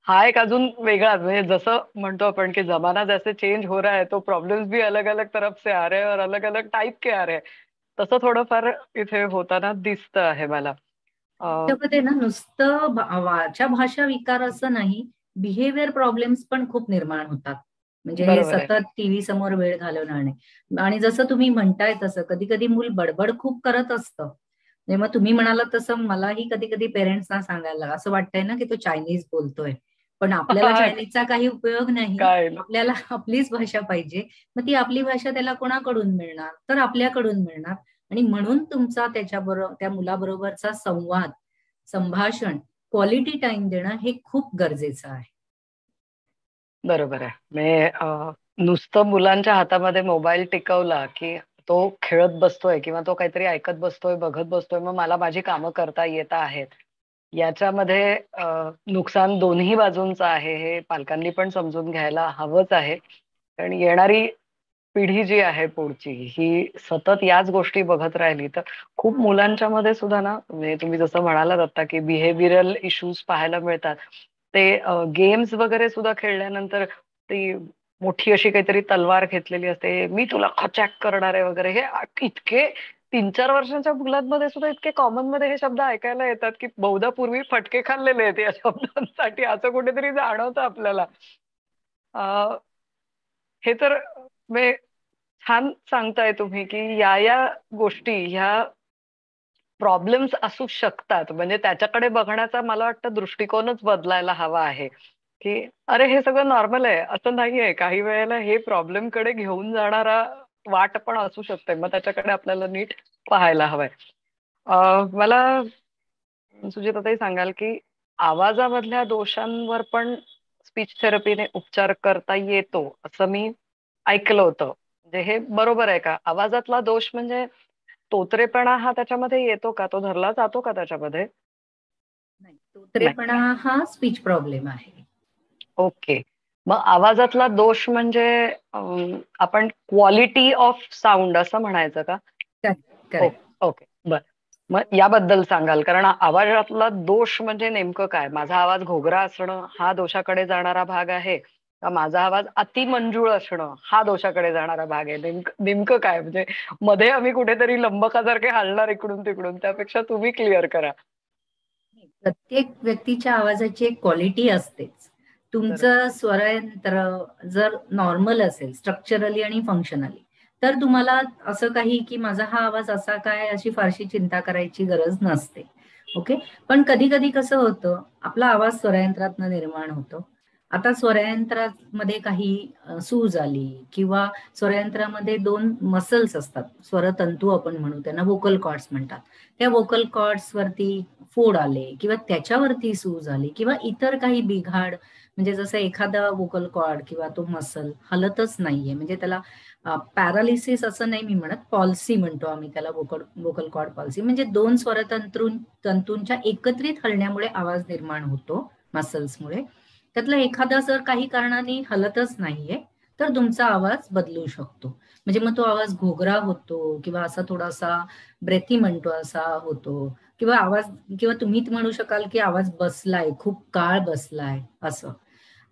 हा एक अजून वेगळा, म्हणजे जसं म्हणतो आपण की जमाना जैसे चेंज हो रहा है तो प्रॉब्लेम्स भी अलग अलग तरफ से आ रहे हैं और अलग अलग टाइप के आ रहे हैं. तसं थोडंफार इथे होताना दिसतं आहे मला. त्याच्यामध्ये ना नुसतं वाच्या भाषा विकार असं नाही, बिहेवियर प्रॉब्लेम्स पण खूप निर्माण होतात. म्हणजे हे बरोबर आहे. सतत टीव्ही समोर वेळ घालवणे. आणि जसं तुम्ही म्हणताय तसं कधी कधी मूल बडबड खूप करत असतं. म्हणजे मग तुम्ही म्हणालात तसं मलाही कधी कधी पेरेंट्सना सांगायला असं वाटतंय ना की तो चायनीज बोलतोय. पण आपल्याला चायनीजचा काही उपयोग नाही. काय आपल्याला आपलीच भाषा पाहिजे. मग ती आपली भाषा त्याला कोणाकडून मिळणार? तर आपल्याकडून मिळणार. आणि म्हणून तुमचा त्याच्याबरोबर, त्या मुलाबरोबरचा संवाद, संभाषण, क्वालिटी टाइम देणं हे खूप गरजेचं आहे. बरोबर आहे. म्हणजे नुसतं मुलांच्या हातामध्ये मोबाईल टिकवला की तो खेळत बसतोय किंवा तो काहीतरी ऐकत बसतोय, बघत बसतोय, मग मला माझी कामं करता येत आहेत, याच्यामध्ये नुकसान दोन्ही बाजूंचं आहे, हे पालकांनी पण समजून घ्यायला हवंच आहे. कारण येणारी पिढी जी आहे पुढची, ही सतत याच गोष्टी बघत राहिली तर खूप मुलांच्या मध्ये सुद्धा ना, म्हणजे तुम्ही जसं म्हणालात आता की बिहेव्हिअरल इश्यूज पाहायला मिळतात. ते गेम्स वगैरे सुद्धा खेळल्यानंतर ती मोठी अशी काहीतरी तलवार घेतलेली असते, मी तुला खचॅक करणार आहे वगैरे, हे इतके 3-4 वर्षांच्या मुलांमध्ये सुद्धा इतके कॉमन मध्ये हे शब्द ऐकायला येतात की बहुधा पूर्वी फटके खाल्लेले आहेत या शब्दांसाठी, असं कुठेतरी जाणवतं आपल्याला. हे तर म्हणजे छान सांगताय तुम्ही की या गोष्टी, ह्या प्रॉब्लेम्स असू शकतात. म्हणजे त्याच्याकडे बघण्याचा मला वाटतं दृष्टिकोनच बदलायला हवा आहे की अरे हे सगळं नॉर्मल आहे, असं नाहीये. काही वेळेला हे प्रॉब्लेम कडे घेऊन जाणारा वाट पण असू शकते, मग त्याच्याकडे आपल्याला नीट पाहायला हवंय. मला सुजाताताई सांगाल की आवाजामधल्या दोषांवर पण स्पीच थेरपीने उपचार करता येतो असं मी ऐकलं होतं. म्हणजे हे बरोबर आहे का? आवाजातला दोष म्हणजे तोतरेपणा हा त्याच्यामध्ये येतो का? तो धरला जातो का त्याच्यामध्ये? नाही, तोतरेपणा हा स्पीच प्रॉब्लेम आहे. ओके. मग आवाजातला दोष म्हणजे आपण क्वालिटी ऑफ साऊंड असं म्हणायचं का? करेक्ट. ओके, बर. मग याबद्दल सांगाल, कारण आवाजातला दोष म्हणजे नेमकं काय? माझा आवाज घोगरा असणं हा दोषाकडे जाणारा भाग आहे का माझा आवाज अति मंजूळ असणं हा दोषाकडे जाणारा भाग आहे? नेमकं काय म्हणजे मध्ये आम्ही कुठेतरी लंबकासारखे हलणार इकडून तिकडून, त्यापेक्षा तुम्ही क्लिअर करा. प्रत्येक व्यक्तीच्या आवाजाची एक क्वालिटी असतेच. तुमचं स्वरयंत्र जर नॉर्मल असेल स्ट्रक्चरली आणि फंक्शनली, तर तुम्हाला असं काही की माझा हा आवाज असा काय अशी फारशी चिंता करायची गरज नसते. ओके. पण कधी कधी कसं होतं, आपला आवाज स्वरयंत्रातनं निर्माण होतो. आता स्वरयंत्रामध्ये काही सूज आली किंवा स्वरयंत्रामध्ये 2 मसल्स असतात, स्वरतंतू आपण म्हणू, त्यांना व्होकल कॉर्ड्स म्हणतात. त्या व्होकल कॉर्ड्स वरती फोड आले किंवा त्याच्यावरती सूज आली किंवा इतर काही बिघाड, म्हणजे जसं एखादा व्होकल कॉर्ड किंवा तो मसल हलतच नाहीये, म्हणजे त्याला पॅरालिसिस असं नाही मी म्हणत, पॉल्सी म्हणतो आम्ही त्याला, व्होकल कॉर्ड पॉल्सी. म्हणजे 2 तंतूंच्या एकत्रित हलण्यामुळे आवाज निर्माण होतो मसल्समुळे. त्यातला एखादा जर काही कारणाने हलतच नाहीये तर तुमचा आवाज बदलू शकतो. म्हणजे मग तो आवाज घोगरा होतो किंवा असा थोडासा ब्रेथी म्हणतो असा होतो, किंवा आवाज, किंवा तुम्ही म्हणू शकाल की आवाज बसलाय, खूप काळ बसलाय असं.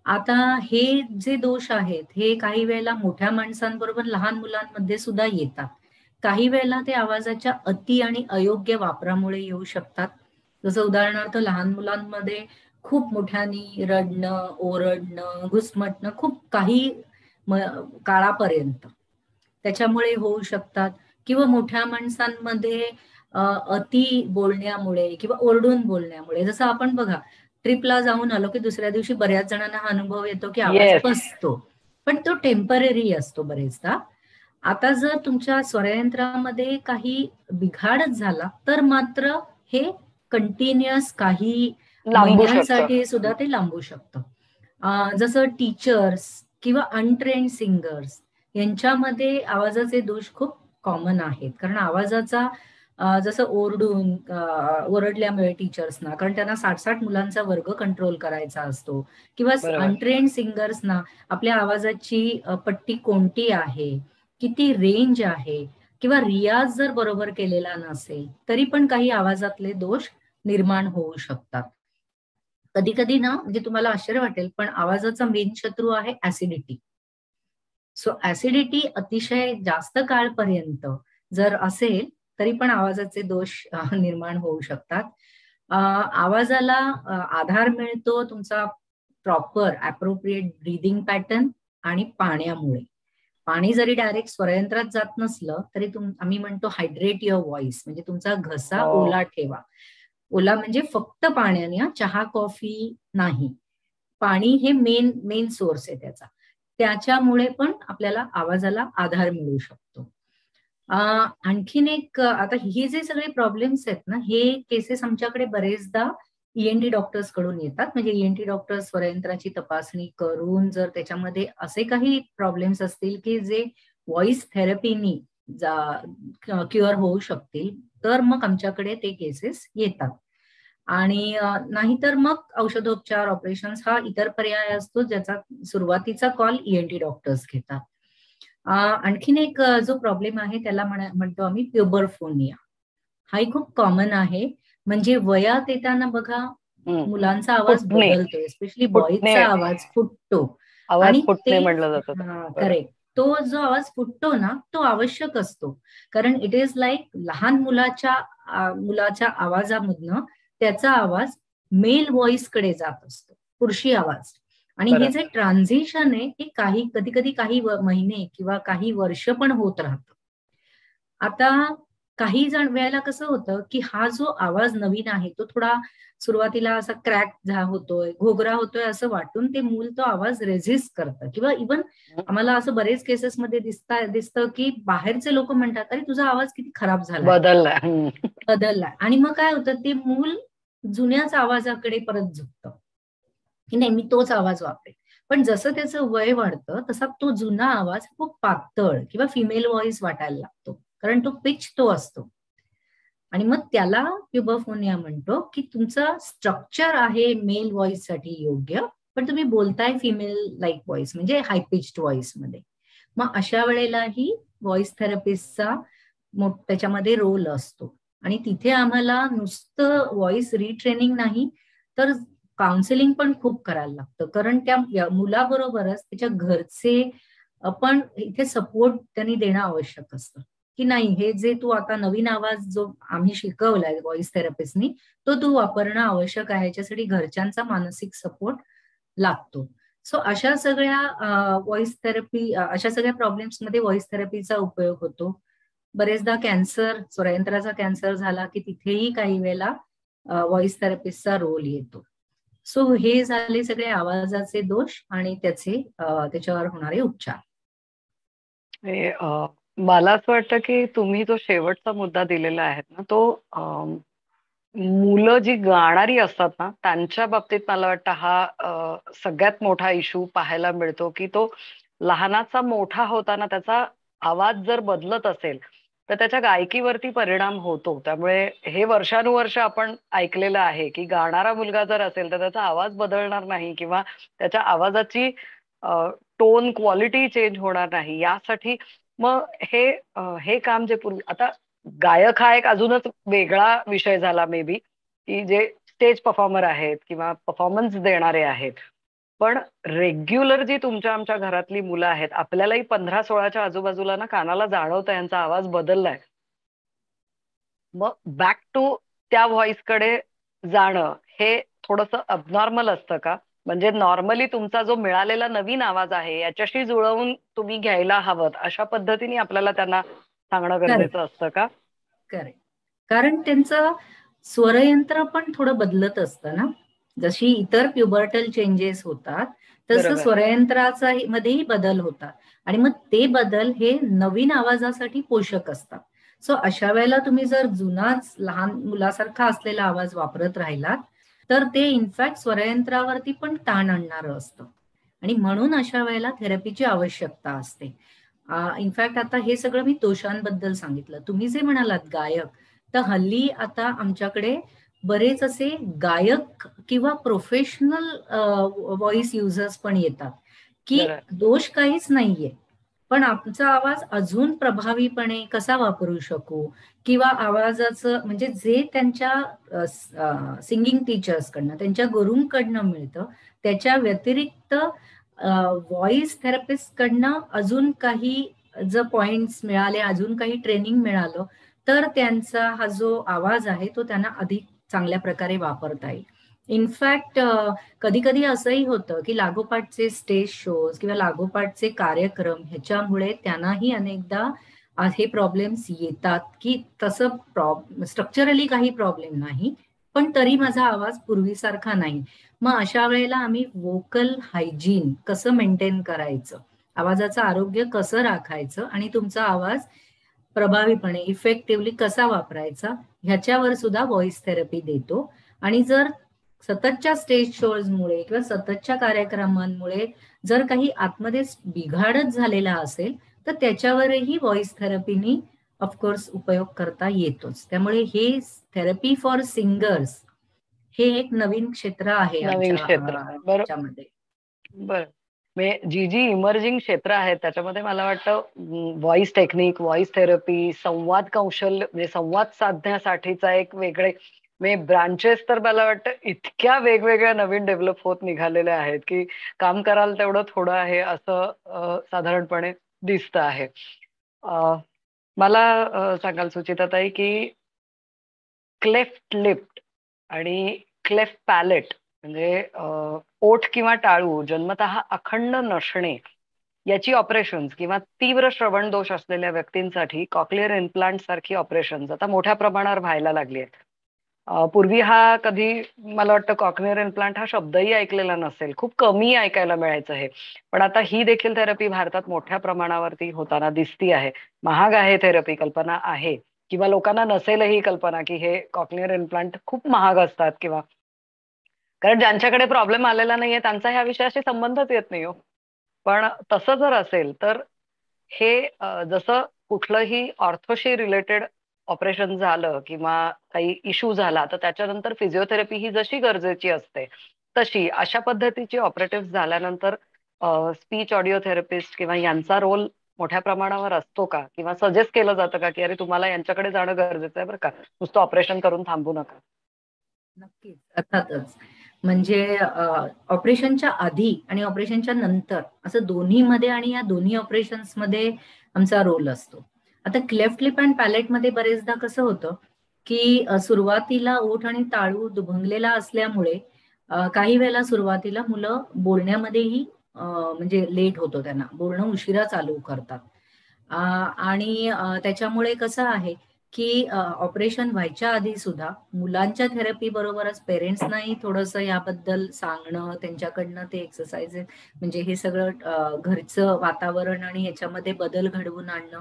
आता हे जे दोष आहेत हे काही वेळेला मोठ्या माणसांबरोबर लहान मुलांमध्ये सुद्धा येतात. काही वेळेला ते आवाजाच्या अति आणि अयोग्य वापरामुळे येऊ शकतात. जसं उदाहरणार्थ लहान मुलांमध्ये खूप मोठ्याने रडणं, ओरडणं, घुसमटणं खूप काही काळापर्यंत त्याच्यामुळे होऊ शकतात. किंवा मोठ्या माणसांमध्ये अति बोलण्यामुळे किंवा ओरडून बोलण्यामुळे, जसं आपण बघा ट्रिपला जाऊन आलो की दुसऱ्या दिवशी बऱ्याच जणांना हा अनुभव येतो की आवाज Yes. बसतो, पण तो टेम्पररी असतो बरेचदा. आता जर तुमच्या स्वरयंत्रामध्ये काही बिघाडच झाला तर मात्र हे कंटिन्युअस काही लांबू शकतं. महिन्यांसाठी सुद्धा ते लांबू शकतं. जसं टीचर्स किंवा अनट्रेन्ड सिंगर्स यांच्यामध्ये आवाजाचे दोष खूप कॉमन आहेत. कारण आवाजाचा जसं ओरडल्यामुळे टीचर्सना, कारण त्यांना 60-60 मुलांचा वर्ग कंट्रोल करायचा असतो, किंवा बरोबर. अनट्रेन्ड सिंगर्सना आपल्या आवाजाची पट्टी कोणती आहे, किती रेंज आहे, किंवा रियाज जर बरोबर केलेला नसेल तरी पण काही आवाजातले दोष निर्माण होऊ शकतात. कधी कधी ना, म्हणजे तुम्हाला आश्चर्य वाटेल पण आवाजाचा मेन शत्रू आहे ऍसिडिटी. सो ऍसिडिटी अतिशय जास्त काळपर्यंत जर असेल तरी पण आवाजाचे दोष निर्माण होऊ शकतात. आवाजाला आधार मिळतो तुमचा प्रॉपर अप्रोप्रिएट ब्रीदिंग पॅटर्न आणि पाण्यामुळे. पाणी जरी डायरेक्ट स्वरयंत्रात जात नसलं तरी आम्ही म्हणतो हायड्रेट युअर व्हॉइस, म्हणजे तुमचा घसा ओला ठेवा. ओला म्हणजे फक्त पाण्याने, चहा कॉफी नाही, पाणी हे मेन सोर्स आहे त्याचा. त्याच्यामुळे पण आपल्याला आवाजाला आधार मिळू शकतो. आणखीन एक, आता हे जे सगळे प्रॉब्लेम्स आहेत ना, हे केसेस आमच्याकडे बरेचदा ईएनटी डॉक्टर्स कडून येतात. म्हणजे ईएनटी डॉक्टर्स स्वरयंत्राची तपासणी करून जर त्याच्यामध्ये असे काही प्रॉब्लेम्स असतील की जे व्हॉइस थेरपीनी क्युअर होऊ शकतील तर मग आमच्याकडे ते केसेस येतात. आणि नाहीतर मग औषधोपचार, ऑपरेशन्स हा इतर पर्याय असतो ज्याचा सुरुवातीचा कॉल ईएनटी डॉक्टर्स घेतात. आणखीन एक जो प्रॉब्लेम आहे त्याला म्हणतो आम्ही प्युबरफोनिया. हाही खूप कॉमन आहे. म्हणजे वयात येताना बघा मुलांचा आवाज बदलतो, स्पेशली बॉईजचा आवाज फुटतो. आणि करेक्ट, तो जो आवाज फुटतो ना तो आवश्यक असतो, कारण इट इज लाईक लहान मुलाच्या आवाजामधनं त्याचा आवाज मेल व्हॉइस कडे जात असतो, पुरुषी आवाज. आणि हे जे ट्रान्झिशन आहे हे कधी कधी काही महिने किंवा काही वर्ष पण होत राहतं. आता काही जण वेळेला कसं होतं की हा जो आवाज नवीन आहे तो थोडा सुरुवातीला असा क्रॅक होतोय, घोगरा होतोय असं वाटून ते मूल तो आवाज रेझिस्ट करतं. किंवा इव्हन आम्हाला असं बरेच केसेसमध्ये दिसतं की बाहेरचे लोक म्हणतात अरे तुझा आवाज किती खराब झाला, बदलला. आणि मग काय होतं, ते मूल जुन्याच आवाजाकडे परत झुकतं की नाही मी तोच आवाज वापरेल. पण जसं त्याचं वय वाढतं तसा तो जुना आवाज खूप पातळ किंवा फिमेल व्हॉइस वाटायला लागतो, कारण तो पिच तो असतो. आणि मग त्याला प्युबोफोनिया म्हणतो, की तुमचं स्ट्रक्चर आहे मेल व्हॉइस साठी योग्य, पण तुम्ही बोलताय फिमेल लाईक व्हॉइस म्हणजे हाय पिच्ड व्हॉइस मध्ये. मग अशा वेळेलाही व्हॉइस थेरपिस्टचा त्याच्यामध्ये रोल असतो. आणि तिथे आम्हाला नुसतं व्हॉइस रिट्रेनिंग नाही तर काउन्सिलिंग पण खूप करायला लागतं, कारण त्या मुलाबरोबरच त्याच्या घरचे पण इथे सपोर्ट त्यांनी देणं आवश्यक असतं, की नाही हे जे तू आता नवीन आवाज जो आम्ही शिकवलाय व्हॉइस थेरपिस्टनी तो तू वापरणं आवश्यक आहे, याच्यासाठी घरच्यांचा मानसिक सपोर्ट लागतो. सो अशा सगळ्या व्हॉइस थेरपी अशा सगळ्या प्रॉब्लेम्स मध्ये व्हॉइस थेरपीचा उपयोग होतो. बरेचदा कॅन्सर, स्वरयंत्राचा कॅन्सर झाला की तिथेही काही वेळेला व्हॉइस थेरपिस्टचा रोल येतो. सो हे झाले सगळे आवाजाचे दोष आणि त्याच्यावर होणारे उपचार. मला असं वाटतं की तुम्ही जो शेवटचा मुद्दा दिलेला आहे ना तो मुलं जी गाणारी असतात ना त्यांच्या बाबतीत मला वाटतं हा सगळ्यात मोठा इश्यू पाहायला मिळतो, की तो लहानाचा मोठा होताना त्याचा आवाज जर बदलत असेल तर त्याच्या गायकीवरती परिणाम होतो. त्यामुळे हे वर्षानुवर्ष आपण ऐकलेलं आहे की गाणारा मुलगा जर असेल तर त्याचा आवाज बदलणार नाही किंवा त्याच्या आवाजाची टोन क्वालिटी चेंज होणार नाही. यासाठी मग हे काम जे पूर्वी आता गायक हा एक अजूनच वेगळा विषय झाला मे बी, की जे स्टेज परफॉर्मर आहेत किंवा परफॉर्मन्स देणारे आहेत. पण रेग्युलर जी तुमच्या आमच्या घरातली मुलं आहेत आपल्यालाही 15-16च्या आजूबाजूला ना कानाला जाणवतं यांचा आवाज बदललाय. मग बॅक टू त्या व्हॉइसकडे जाणं हे थोडंसं अबनॉर्मल असतं का? म्हणजे नॉर्मली तुमचा जो मिळालेला नवीन आवाज आहे याच्याशी जुळवून तुम्ही घ्यायला हवं अशा पद्धतीने आपल्याला त्यांना सांगणं गरजेचं असतं का? करेक्ट. कारण त्यांचं स्वरयंत्र पण थोडं बदलत असतं ना, जशी इतर प्युबर्टल चेंजेस होतात तसं स्वरयंत्राचा मध्येही बदल होतात आणि मग ते बदल हे नवीन आवाजासाठी पोषक असतात. सो अशा वेळेला तुम्ही जर जुनाच लहान मुलासारखा असलेला आवाज वापरत राहिलात तर ते इनफॅक्ट स्वरयंत्रावरती पण ताण आणणारं असतं आणि म्हणून अशा वेळेला थेरपीची आवश्यकता असते. इनफॅक्ट आता हे सगळं मी दोषांबद्दल सांगितलं. तुम्ही जे म्हणालात गायक, तर हल्ली आता आमच्याकडे बरेच असे गायक किंवा प्रोफेशनल व्हॉइस युजर्स पण येतात, की दोष काहीच नाहीये, पण आमचा आवाज अजून प्रभावीपणे कसा वापरू शकू किंवा आवाजाचं म्हणजे जे त्यांच्या सिंगिंग टीचर्सकडनं त्यांच्या गुरूंकडनं मिळतं त्याच्या व्यतिरिक्त व्हॉइस थेरपिस्ट कडनं अजून काही जर पॉइंट्स मिळाले, अजून काही ट्रेनिंग मिळालं तर त्यांचा हा जो आवाज आहे तो त्यांना अधिक चांगल्या प्रकारे वापरता येईल. इनफॅक्ट कधी कधी असंही होतं की लागोपाठचे स्टेज शोज किंवा लागोपाठचे कार्यक्रम ह्याच्यामुळे त्यांनाही अनेकदा हे प्रॉब्लेम्स येतात, की तसं स्ट्रक्चरली काही प्रॉब्लेम नाही पण तरी माझा आवाज पूर्वीसारखा नाही. मग अशा वेळेला आम्ही व्होकल हायजीन कसं मेंटेन करायचं, आवाजाचं आरोग्य कसं राखायचं आणि तुमचा आवाज प्रभावीपणे इफेक्टिव्हली कसा वापरायचा ह्याच्यावर सुद्धा व्हॉइस थेरपी देतो. आणि जर सततच्या स्टेज शोजमुळे किंवा सततच्या कार्यक्रमांमुळे जर काही आतमध्ये बिघाडच झालेला असेल तर त्याच्यावरही व्हॉइस थेरपीनी ऑफकोर्स उपयोग करता येतोच. त्यामुळे हे थेरपी फॉर सिंगर्स हे एक नवीन क्षेत्र आहे नवीन क्षेत्र. बरोबर. जी जी इमर्जिंग क्षेत्र आहेत त्याच्यामध्ये मला वाटतं व्हॉइस टेक्निक, व्हॉइस थेरपी, संवाद कौशल्य म्हणजे संवाद साधण्यासाठीचा एक वेगळे ब्रांचेस तर मला वाटतं इतक्या वेगवेगळ्या नवीन डेव्हलप होत निघालेल्या आहेत की काम कराल तेवढं थोडं आहे असं साधारणपणे दिसतं आहे. मला सांगाल सुचिताताई की क्लेफ्ट लिप आणि क्लेफ्ट पॅलेट म्हणजे ओठ किंवा टाळू जन्मतः अखंड नसणे याची ऑपरेशन्स किंवा तीव्र श्रवण दोष असलेल्या व्यक्तींसाठी कॉक्लिअर इम्प्लांट सारखी ऑपरेशन्स आता मोठ्या प्रमाणावर व्हायला लागली आहेत. पूर्वी हा कधी मला वाटतं कॉक्लिअर इम्प्लांट हा शब्दही ऐकलेला नसेल, खूप कमी ऐकायला मिळायचं हे. पण आता ही देखील थेरपी भारतात मोठ्या प्रमाणावरती होताना दिसती आहे. महाग आहे थेरपी, कल्पना आहे किंवा लोकांना नसेलही कल्पना की हे कॉक्लिअर इम्प्लांट खूप महाग असतात किंवा कारण ज्यांच्याकडे प्रॉब्लेम आलेला नाहीये त्यांचा ह्या विषयाशी संबंधच येत नाही हो. पण तसं जर असेल तर हे जसं कुठलंही ऑर्थोशी रिलेटेड ऑपरेशन झालं किंवा काही इश्यू झाला तर त्याच्यानंतर फिजिओथेरपी ही जशी गरजेची असते तशी अशा पद्धतीची ऑपरेटिव्ह झाल्यानंतर स्पीच ऑडिओ थेरपिस्ट किंवा यांचा रोल मोठ्या प्रमाणावर असतो का, किंवा सजेस्ट केलं जातं का की अरे तुम्हाला यांच्याकडे जाणं गरजेचं आहे बरं का, नुसतं ऑपरेशन करून थांबू नका? नक्कीच, अर्थातच. म्हणजे ऑपरेशनच्या आधी आणि ऑपरेशनच्या नंतर असं दोन्हीमध्ये आणि या दोन्ही ऑपरेशन्स मध्ये आमचा रोल असतो. आता क्लेफ्ट लिप अँड पॅलेट मध्ये बरेचदा कसं होतं की सुरुवातीला ओठ आणि ताळू दुभंगलेला असल्यामुळे काही वेळेला सुरुवातीला मुलं बोलण्यामध्येही म्हणजे लेट होतो, त्यांना बोलणं उशिरा चालू करतात. आणि त्याच्यामुळे कसं आहे की ऑपरेशन व्हायच्या आधी सुद्धा मुलांच्या थेरपी बरोबरच पेरेंट्सनाही थोडंसं याबद्दल सांगणं, त्यांच्याकडनं ते एक्सरसाइजेस म्हणजे हे सगळं घरचं वातावरण आणि ह्याच्यामध्ये बदल घडवून आणणं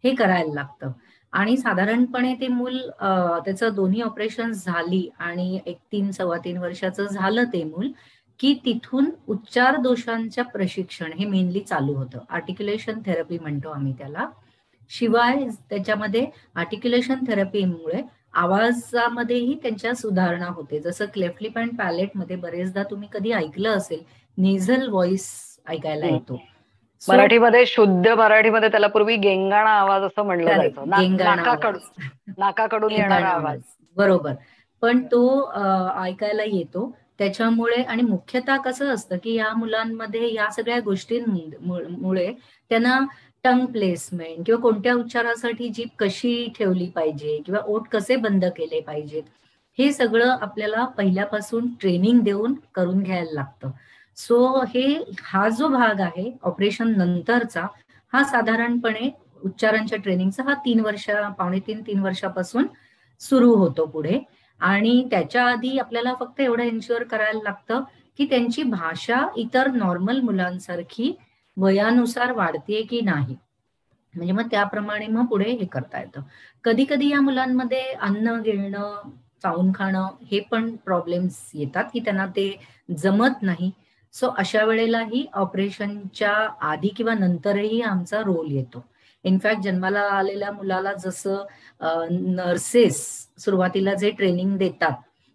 हे करायला लागतं. आणि साधारणपणे ते मूल त्याचं दोन्ही ऑपरेशन झाली आणि 1-3-3.25 वर्षाचं झालं ते मूल की तिथून उच्चार दोषांच्या प्रशिक्षण हे मेनली चालू होतं. आर्टिक्युलेशन थेरपी म्हणतो आम्ही त्याला. शिवाय त्याच्यामध्ये आर्टिक्युलेशन थेरपीमुळे आवाजामध्येही त्यांच्या सुधारणा होते. जसं क्लेफ्ट लिप अँड पॅलेट मध्ये बरेचदा तुम्ही कधी ऐकलं असेल नेझल व्हॉइस ऐकायला येतो. मराठीमध्ये, शुद्ध मराठीमध्ये त्याला पूर्वी गेंगाणा आवाज असं म्हणलं जायचं. नाकाकडून येणारा आवाज. बरोबर. पण तो ऐकायला येतो त्याच्यामुळे. आणि मुख्यतः कसं असतं की या मुलांमध्ये या सगळ्या गोष्टींमुळे त्यांना टंग प्लेसमेंट किंवा कोणत्या उच्चारासाठी जीभ कशी ठेवली पाहिजे किंवा ओठ कसे बंद केले पाहिजेत हे सगळं आपल्याला पहिल्यापासून ट्रेनिंग देऊन करून घ्यायला लागतं. सो हा जो भाग आहे ऑपरेशन नंतरचा, हा साधारणपणे उच्चारांच्या ट्रेनिंगचा हा 3 वर्षापासून सुरू होतो पुढे. आणि त्याच्या आधी आपल्याला फक्त एवढं एन्श्युअर करायला लागतं की त्यांची भाषा इतर नॉर्मल मुलांसारखी वयानुसार वाढतेय की नाही, म्हणजे मग त्याप्रमाणे मग पुढे हे करता येतं. कधी कधी या मुलांमध्ये अन्न गिळणं, चावून खाणं हे पण प्रॉब्लेम्स येतात की त्यांना ते जमत नाही. सो अशा वेळेलाही ऑपरेशनच्या आधी किंवा नंतरही आमचा रोल येतो. इनफॅक्ट जन्माला आलेल्या मुलाला जसं नर्सेस सुरुवातीला जे ट्रेनिंग देतात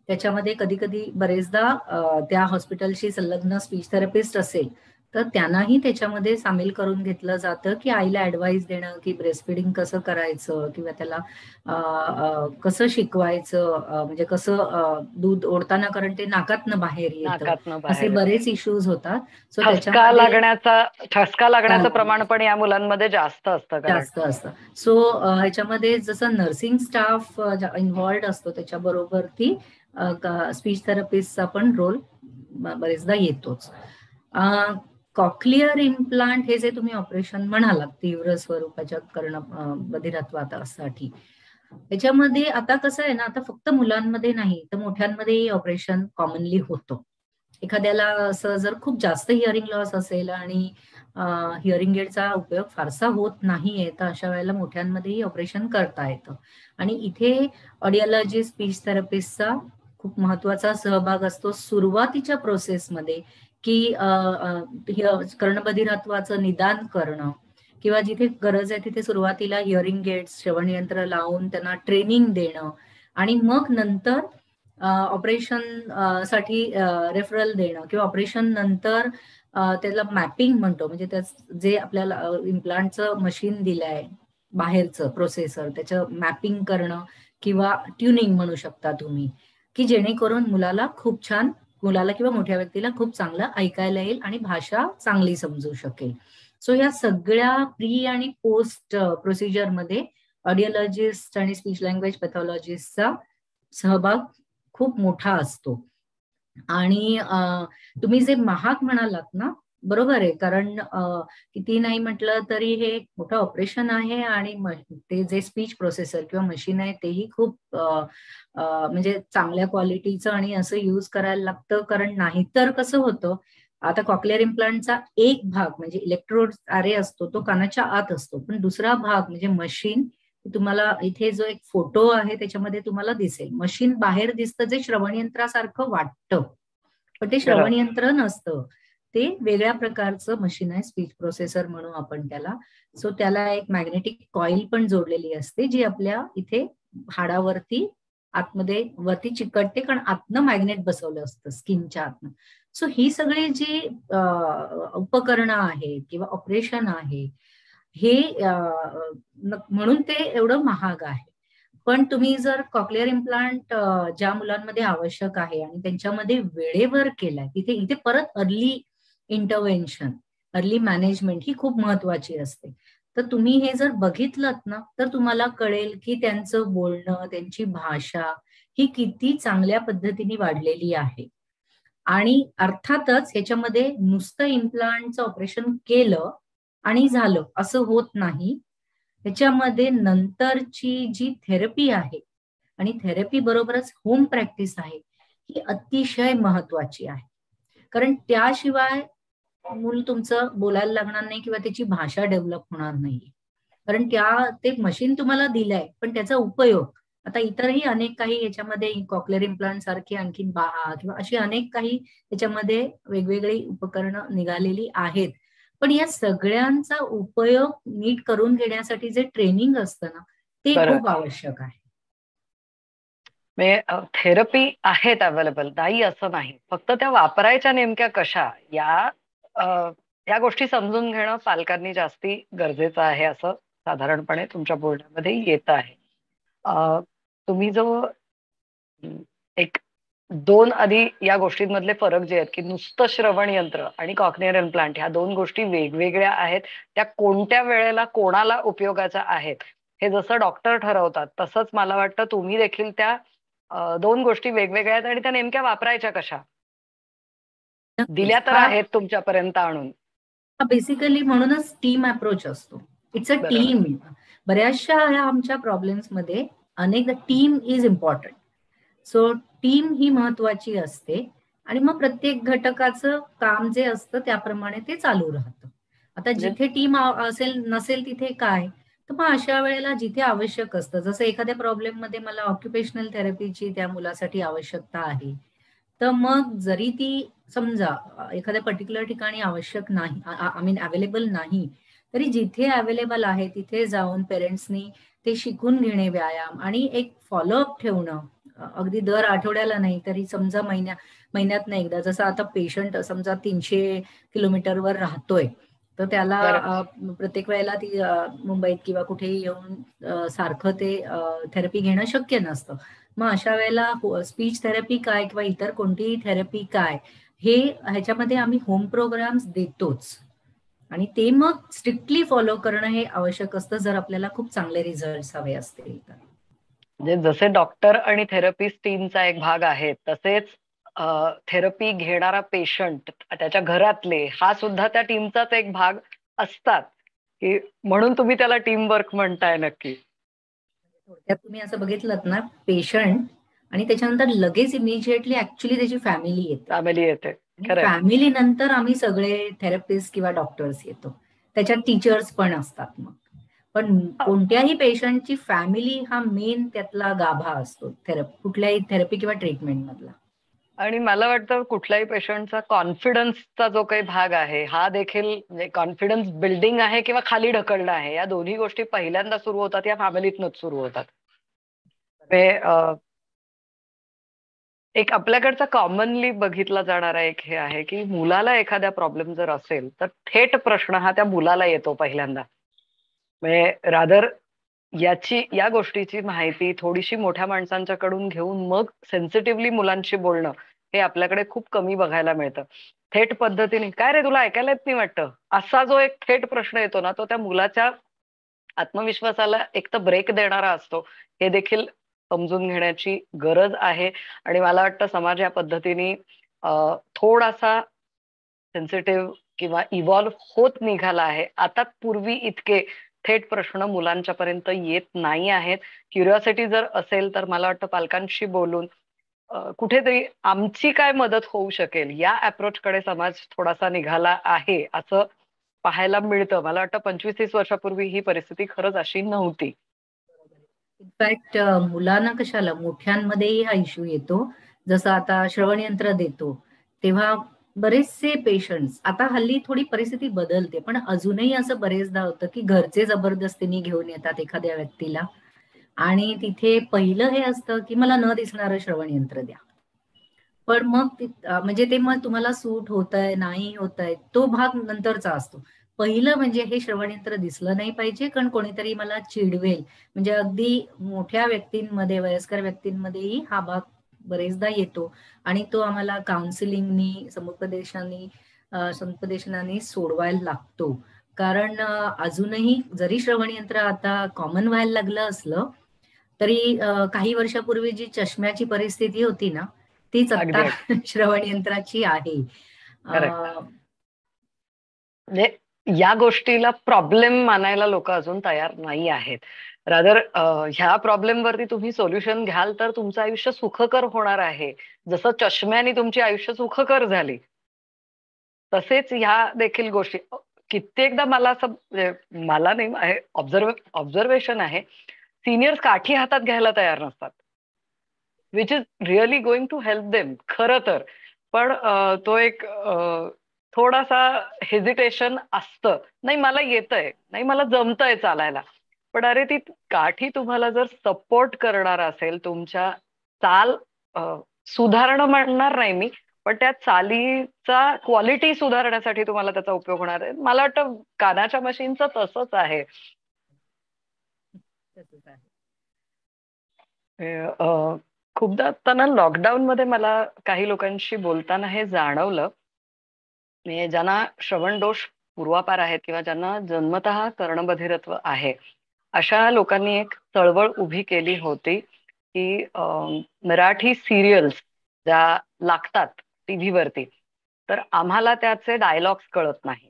त्याच्यामध्ये कधी कधी बरेचदा त्या हॉस्पिटलशी संलग्न स्पीच थेरपिस्ट असेल तर त्यांनाही त्याच्यामध्ये सामील करून घेतलं जातं की आईला ऍडवाइस देणं की ब्रेस्ट फिडिंग कसं करायचं किंवा त्याला कसं शिकवायचं, म्हणजे कसं दूध ओढताना, कारण ते नाकातनं बाहेर येतं, असे बरेच इश्यूज होतात. सो ठसका लागण्याचं प्रमाण पण या मुलांमध्ये जास्त असतं. सो ह्याच्यामध्ये जसं नर्सिंग स्टाफ इन्व्हॉल्ड असतो त्याच्याबरोबर ती स्पीच थेरपिस्टचा पण रोल बरेचदा येतोच. कॉक्लिअर इम्प्लांट हे जे तुम्ही ऑपरेशन म्हणालात तीव्र स्वरूपाच्या कर्णबधिरत्वासाठी, त्याच्यामध्ये आता कसं आहे ना, आता फक्त मुलांमध्ये नाही तर मोठ्यांमध्येही ऑपरेशन कॉमनली होतो. एखाद्याला असं जर खूप जास्त हिअरिंग लॉस असेल आणि हिअरिंग एडचा उपयोग फारसा होत नाहीये तर अशा वेळेला मोठ्यांमध्येही ऑपरेशन करता येतं. आणि इथे ऑडिओलॉजिस्ट, स्पीच थेरपिस्टचा खूप महत्वाचा सहभाग असतो सुरुवातीच्या प्रोसेसमध्ये की कर्णबधिरत्वाचं निदान करणं किंवा जिथे गरज आहे तिथे सुरुवातीला हिअरिंग एड्स, श्रवण यंत्र लावून त्यांना ट्रेनिंग देणं आणि मग नंतर ऑपरेशन साठी रेफरल देणं किंवा ऑपरेशन नंतर त्याला मॅपिंग म्हणतो, म्हणजे जे आपल्याला इम्प्लांटचं मशीन दिलंय बाहेरचं प्रोसेसर त्याचं मॅपिंग करणं किंवा ट्युनिंग म्हणू शकता तुम्ही, की जेणेकरून मुलाला किंवा मोठ्या व्यक्तीला खूप चांगलं ऐकायला येईल आणि भाषा चांगली समजू शकेल. सो या सगळ्या प्री आणि पोस्ट प्रोसिजर मध्ये ऑडिओलॉजिस्ट आणि स्पीच लँग्वेज पॅथॉलॉजिस्टचा सहभाग खूप मोठा असतो. आणि तुम्ही जे महाग म्हणालात ना, बरोबर आहे, कारण किती नाही म्हटलं तरी हे मोठं ऑपरेशन आहे आणि ते जे स्पीच प्रोसेसर किंवा मशीन आहे तेही खूप म्हणजे चांगल्या क्वालिटीचं आणि असं यूज करायला लागतं. कारण नाहीतर कसं होतं, आता कॉक्लिअर इम्प्लांटचा एक भाग म्हणजे इलेक्ट्रोड अरे असतो तो कानाच्या आत असतो, पण दुसरा भाग म्हणजे मशीन, तुम्हाला इथे जो एक फोटो आहे त्याच्यामध्ये तुम्हाला दिसेल, मशीन बाहेर दिसतं जे श्रवण यंत्रासारखं वाटतं पण ते श्रवण यंत्र नसतं. ते वेगळ्या प्रकारचं मशीन आहे, स्पीच प्रोसेसर म्हणू आपण त्याला. सो त्याला एक मॅग्नेटिक कॉईल पण जोडलेली असते, जी आपल्या इथे हाडावरती आतमध्ये वरती चिकटते, कारण आतनं मॅग्नेट बसवलं असतं स्किनच्या आतनं. सो ही सगळी जी उपकरणं आहेत किंवा ऑपरेशन आहे, हे म्हणून ते एवढं महाग आहे. पण तुम्ही जर कॉक्लिअर इम्प्लांट ज्या मुलांमध्ये आवश्यक आहे आणि त्यांच्यामध्ये वेळेवर केलाय, तिथे इथे परत अर्ली इंटरव्हेन्शन, अर्ली मॅनेजमेंट ही खूप महत्वाची असते. तर तुम्ही हे जर बघितलं ना, तर तुम्हाला कळेल की त्यांचं बोलणं, त्यांची भाषा ही किती चांगल्या पद्धतीने वाढलेली आहे. आणि अर्थातच ह्याच्यामध्ये नुसतं इम्प्लांटचं ऑपरेशन केलं आणि झालं असं होत नाही. त्याच्यामध्ये नंतरची जी थेरपी आहे आणि थेरपी बरोबरच होम प्रॅक्टिस आहे, ही अतिशय महत्वाची आहे. कारण त्याशिवाय मूल तुमचं बोलायला लागणार नाही किंवा त्याची भाषा डेव्हलप होणार नाही. कारण ते मशीन तुम्हाला दिलंय, पण त्याचा उपयोग आता इतरही अनेक काही याच्यामध्ये कॉक्लिअर इम्प्लांट सारखी आणखीन बाहा किंवा अशी अनेक काही त्याच्यामध्ये वेगवेगळी उपकरणं निघालेली आहेत. पण या सगळ्यांचा उपयोग नीट करून घेण्यासाठी जे ट्रेनिंग असतं ना, ते खूप आवश्यक आहे. थेरपी आहेत अवेलेबल, नाही असं नाही, फक्त त्या वापरायच्या नेमक्या कशा या गोष्टी समजून घेणं पालकांनी जास्ती गरजेचं आहे, असं साधारणपणे तुमच्या बोलण्यामध्ये येत आहे. तुम्ही जो एक 2 आधी या गोष्टींमधले फरक जे आहेत की नुसतं श्रवण यंत्र आणि कॉक्लिअर इम्प्लांट ह्या 2 गोष्टी वेगवेगळ्या आहेत, त्या कोणत्या वेळेला कोणाला उपयोगाच्या आहेत हे जसं डॉक्टर ठरवतात, तसंच मला वाटतं तुम्ही देखील त्या 2 गोष्टी वेगवेगळ्या आहेत आणि त्या नेमक्या वापरायच्या कशा दिल्या तर आहेत तुमच्यापर्यंत आणून. बेसिकली म्हणूनच टीम अप्रोच असतो. It's a team. बऱ्याचशा आमच्या प्रॉब्लेम्स मध्ये अनेकदा team is important. So team ही महत्वाची असते आणि मग प्रत्येक घटकाचं काम जे असतं त्याप्रमाणे ते चालू राहतं. आता जिथे टीम असेल नसेल तिथे काय, तर मग अशा वेळेला जिथे आवश्यक असतं, जसं एखाद्या प्रॉब्लेम मध्ये मला ऑक्युपेशनल थेरपीची त्या मुलासाठी आवश्यकता आहे, तर मग जरी ती समजा एखाद्या पर्टिक्युलर ठिकाणी आवश्यक नाही, आय मीन अवेलेबल नाही, तरी जिथे अवेलेबल आहे तिथे जाऊन पेरेंट्सनी ते शिकून घेणे व्यायाम आणि एक फॉलोअप ठेवणं. अगदी दर आठवड्याला नाही तरी समजा महिन्यातनं एकदा. जसं आता पेशंट समजा 300 किलोमीटरवर राहतोय, तर त्याला प्रत्येक वेळेला ती मुंबईत किंवा कुठेही येऊन सारखं ते थेरपी घेणं शक्य नसतं. मग अशा वेळेला स्पीच थेरपी काय किंवा इतर कोणतीही थेरपी काय, हे ह्याच्यामध्ये आम्ही होम प्रोग्राम्स देतोच आणि ते मग स्ट्रिक्टली फॉलो करणं हे आवश्यक असतं, जर आपल्याला खूप चांगले रिझल्ट हवे असतील तर. म्हणजे जसे डॉक्टर आणि थेरपिस्ट टीमचा एक भाग आहे, तसेच थेरपी घेणारा पेशंट, त्याच्या घरातले, हा सुद्धा त्या टीमचाच एक भाग असतात, की म्हणून तुम्ही त्याला टीम वर्क म्हणताय. नक्की थोडक्यात तुम्ही असं बघितलं ना, पेशंट आणि त्याच्यानंतर लगेच इमिजिएटली ऍक्च्युली त्याची फॅमिली येते. फॅमिली नंतर आम्ही सगळे थेरपिस्ट किंवा डॉक्टर्स येतो, त्याच्यात टीचर्स पण असतात. मग पण कोणत्याही पेशंटची फॅमिली हा मेन त्यातला गाभा असतो कुठल्याही थेरपी किंवा ट्रीटमेंट मधला. आणि मला वाटतं कुठल्याही पेशंटचा कॉन्फिडन्सचा जो काही भाग आहे, हा देखील कॉन्फिडन्स बिल्डिंग आहे किंवा खाली ढकलणं आहे, या दोन्ही गोष्टी पहिल्यांदा सुरू होतात या फॅमिलीतनच सुरू होतात. एक आपल्याकडचा कॉमनली बघितला जाणारा एक हे आहे की मुलाला एखादा प्रॉब्लेम जर असेल तर थेट प्रश्न हा त्या मुलाला येतो पहिल्यांदा. म्हणजे रादर या गोष्टीची माहिती थोडीशी मोठ्या माणसांच्याकडून घेऊन मग सेन्सिटिव्हली मुलांशी बोलणं हे आपल्याकडे खूप कमी बघायला मिळतं. थेट पद्धतीने काय रे तुला ऐकायला येत नाही वाटतं, असा जो एक थेट प्रश्न येतो ना, तो त्या मुलाच्या आत्मविश्वासाला एक तर ब्रेक देणारा असतो. हे देखील समजून घेण्याची गरज आहे आणि मला वाटतं समाज या पद्धतीने थोडासा सेन्सिटिव्ह किंवा इव्हॉल्व्ह होत निघाला आहे. आता पूर्वी इतके थेट प्रश्न मुलांच्या पर्यंत येत नाही आहेत. क्युरिओसिटी जर असेल तर मला वाटतं पालकांशी बोलून कुठेतरी आमची काय मदत होऊ शकेल या अप्रोचकडे समाज थोडासा निघाला आहे असं पाहायला मिळतं. मला वाटतं 25-30 वर्षापूर्वी ही परिस्थिती खरंच अशी नव्हती. इनफॅक्ट मुलांना कशाला, मोठ्यांमध्येही हा इश्यू येतो. जसं आता श्रवण यंत्र देतो तेव्हा बरेचसे पेशंट्स, आता हल्ली थोडी परिस्थिती बदलते, पण अजूनही असं बरेचदा होतं की घरचे जबरदस्तीने घेऊन येतात एखाद्या व्यक्तीला आणि तिथे पहिलं हे असतं की मला न दिसणारं श्रवण यंत्र द्या. पण मग म्हणजे ते मग तुम्हाला सूट होतंय नाही होतंय तो भाग नंतरचा असतो. पहिलं म्हणजे हे श्रवण यंत्र दिसलं नाही पाहिजे, कारण कोणीतरी मला चिडवेल. म्हणजे अगदी मोठ्या व्यक्तींमध्ये, वयस्कर व्यक्तींमध्येही हा भाग बरेचदा येतो आणि तो आम्हाला काउन्सिलिंगनी, समुपदेशनाने सोडवायला लागतो. कारण अजूनही जरी श्रवण यंत्र आता कॉमन व्हायला लागलं असलं, तरी काही वर्षापूर्वी जी चष्म्याची परिस्थिती होती ना, तीच अगदी आता अगदी श्रवण यंत्राची आहे. करेक्ट. अ, म्हणजे या गोष्टीला प्रॉब्लेम मानायला लोक अजून तयार नाही आहेत. रादर ह्या प्रॉब्लेम वरती तुम्ही सोल्युशन घ्याल तर तुमचं आयुष्य सुखकर होणार आहे. जसं चष्म्याने तुमची आयुष्य सुखकर झाली, तसेच ह्या देखील गोष्टी कित्येकदा मला असं मला नाही ऑब्झर्वेशन आहे, सिनियर्स काठी हातात घ्यायला तयार नसतात, which is really going to help them खरं तर. पण तो एक थोडासा हेजिटेशन असतं, नाही मला येतंय, नाही मला जमतंय चालायला. पण अरे ती काठी तुम्हाला जर सपोर्ट करणार असेल, तुमच्या चाल अ, सुधारणं म्हणणार नाही मी, पण त्या चालीचा क्वालिटी सुधारण्यासाठी तुम्हाला त्याचा उपयोग होणार आहे. मला वाटतं कानाच्या मशीनचं तसंच आहे. तसंच आहे. अ, खूपदा असताना लॉकडाऊन मध्ये मला काही लोकांशी बोलताना हे जाणवलं, म्हणजे ज्यांना श्रवण दोष पूर्वापार आहेत किंवा ज्यांना जन्मतः कर्णबधिरत्व आहे, अशा लोकांनी एक चळवळ उभी केली होती की मराठी सिरियल्स ज्या लागतात टीव्हीवरती, तर आम्हाला त्याचे डायलॉग्स कळत नाही,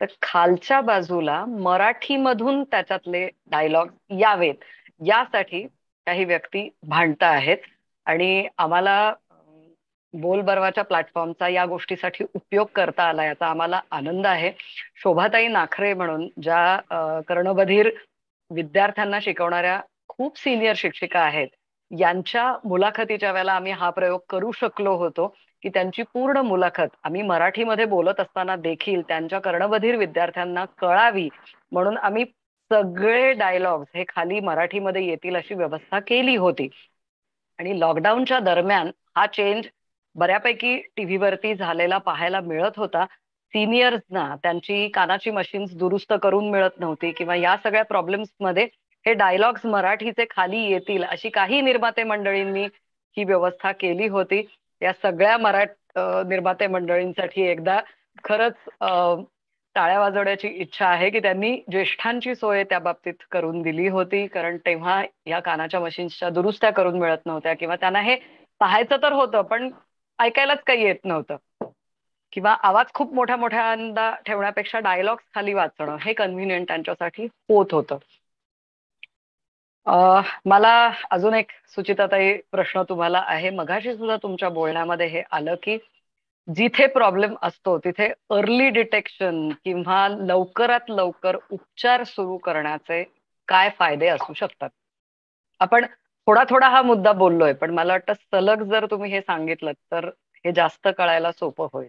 तर खालच्या बाजूला मराठीमधून त्याच्यातले डायलॉग यावेत यासाठी काही व्यक्ती भांडत आहेत. आणि आम्हाला बोलबर्वाच्या प्लॅटफॉर्मचा या गोष्टीसाठी उपयोग करता आला याचा आम्हाला आनंद आहे. शोभाताई नाखरे म्हणून ज्या कर्णबधीर विद्यार्थ्यांना शिकवणाऱ्या खूप सिनियर शिक्षिका आहेत, यांच्या मुलाखतीच्या वेळेला आम्ही हा प्रयोग करू शकलो होतो की त्यांची पूर्ण मुलाखत आम्ही मराठीमध्ये बोलत असताना देखील त्यांच्या कर्णबधीर विद्यार्थ्यांना कळावी, म्हणून आम्ही सगळे डायलॉग्स हे खाली मराठीमध्ये येतील अशी व्यवस्था केली होती. आणि लॉकडाऊनच्या दरम्यान हा चेंज बऱ्यापैकी टीव्हीवरती झालेला पाहायला मिळत होता. सिनियर्सना त्यांची कानाची मशीन्स दुरुस्त करून मिळत नव्हती किंवा या सगळ्या प्रॉब्लेम्स मध्ये हे डायलॉग्स मराठीचे खाली येतील अशी काही निर्माते मंडळींनी ही व्यवस्था केली होती. या सगळ्या निर्माते मंडळींसाठी एकदा खरंच टाळ्या वाजवण्याची इच्छा आहे की त्यांनी ज्येष्ठांची सोय त्या बाबतीत करून दिली होती, कारण तेव्हा या कानाच्या मशीन्सच्या दुरुस्त्या करून मिळत नव्हत्या किंवा त्यांना हे पाहायचं तर होतं पण ऐकायलाच काही येत नव्हतं, किंवा आवाज खूप मोठ्या मोठ्यांदा ठेवण्यापेक्षा डायलॉग्स खाली वाचणं हे कन्व्हिनियंट त्यांच्यासाठी होत होतं. मला अजून एक सुचिताताई प्रश्न तुम्हाला आहे. मगाशी सुद्धा तुमच्या बोलण्यामध्ये हे आलं की जिथे प्रॉब्लेम असतो तिथे अर्ली डिटेक्शन किंवा लवकरात लवकर उपचार सुरू करण्याचे काय फायदे असू शकतात. आपण थोडा थोडा हा मुद्दा बोललोय, पण मला वाटतं सलग जर तुम्ही हे सांगितलं तर हे जास्त कळायला सोपं होईल.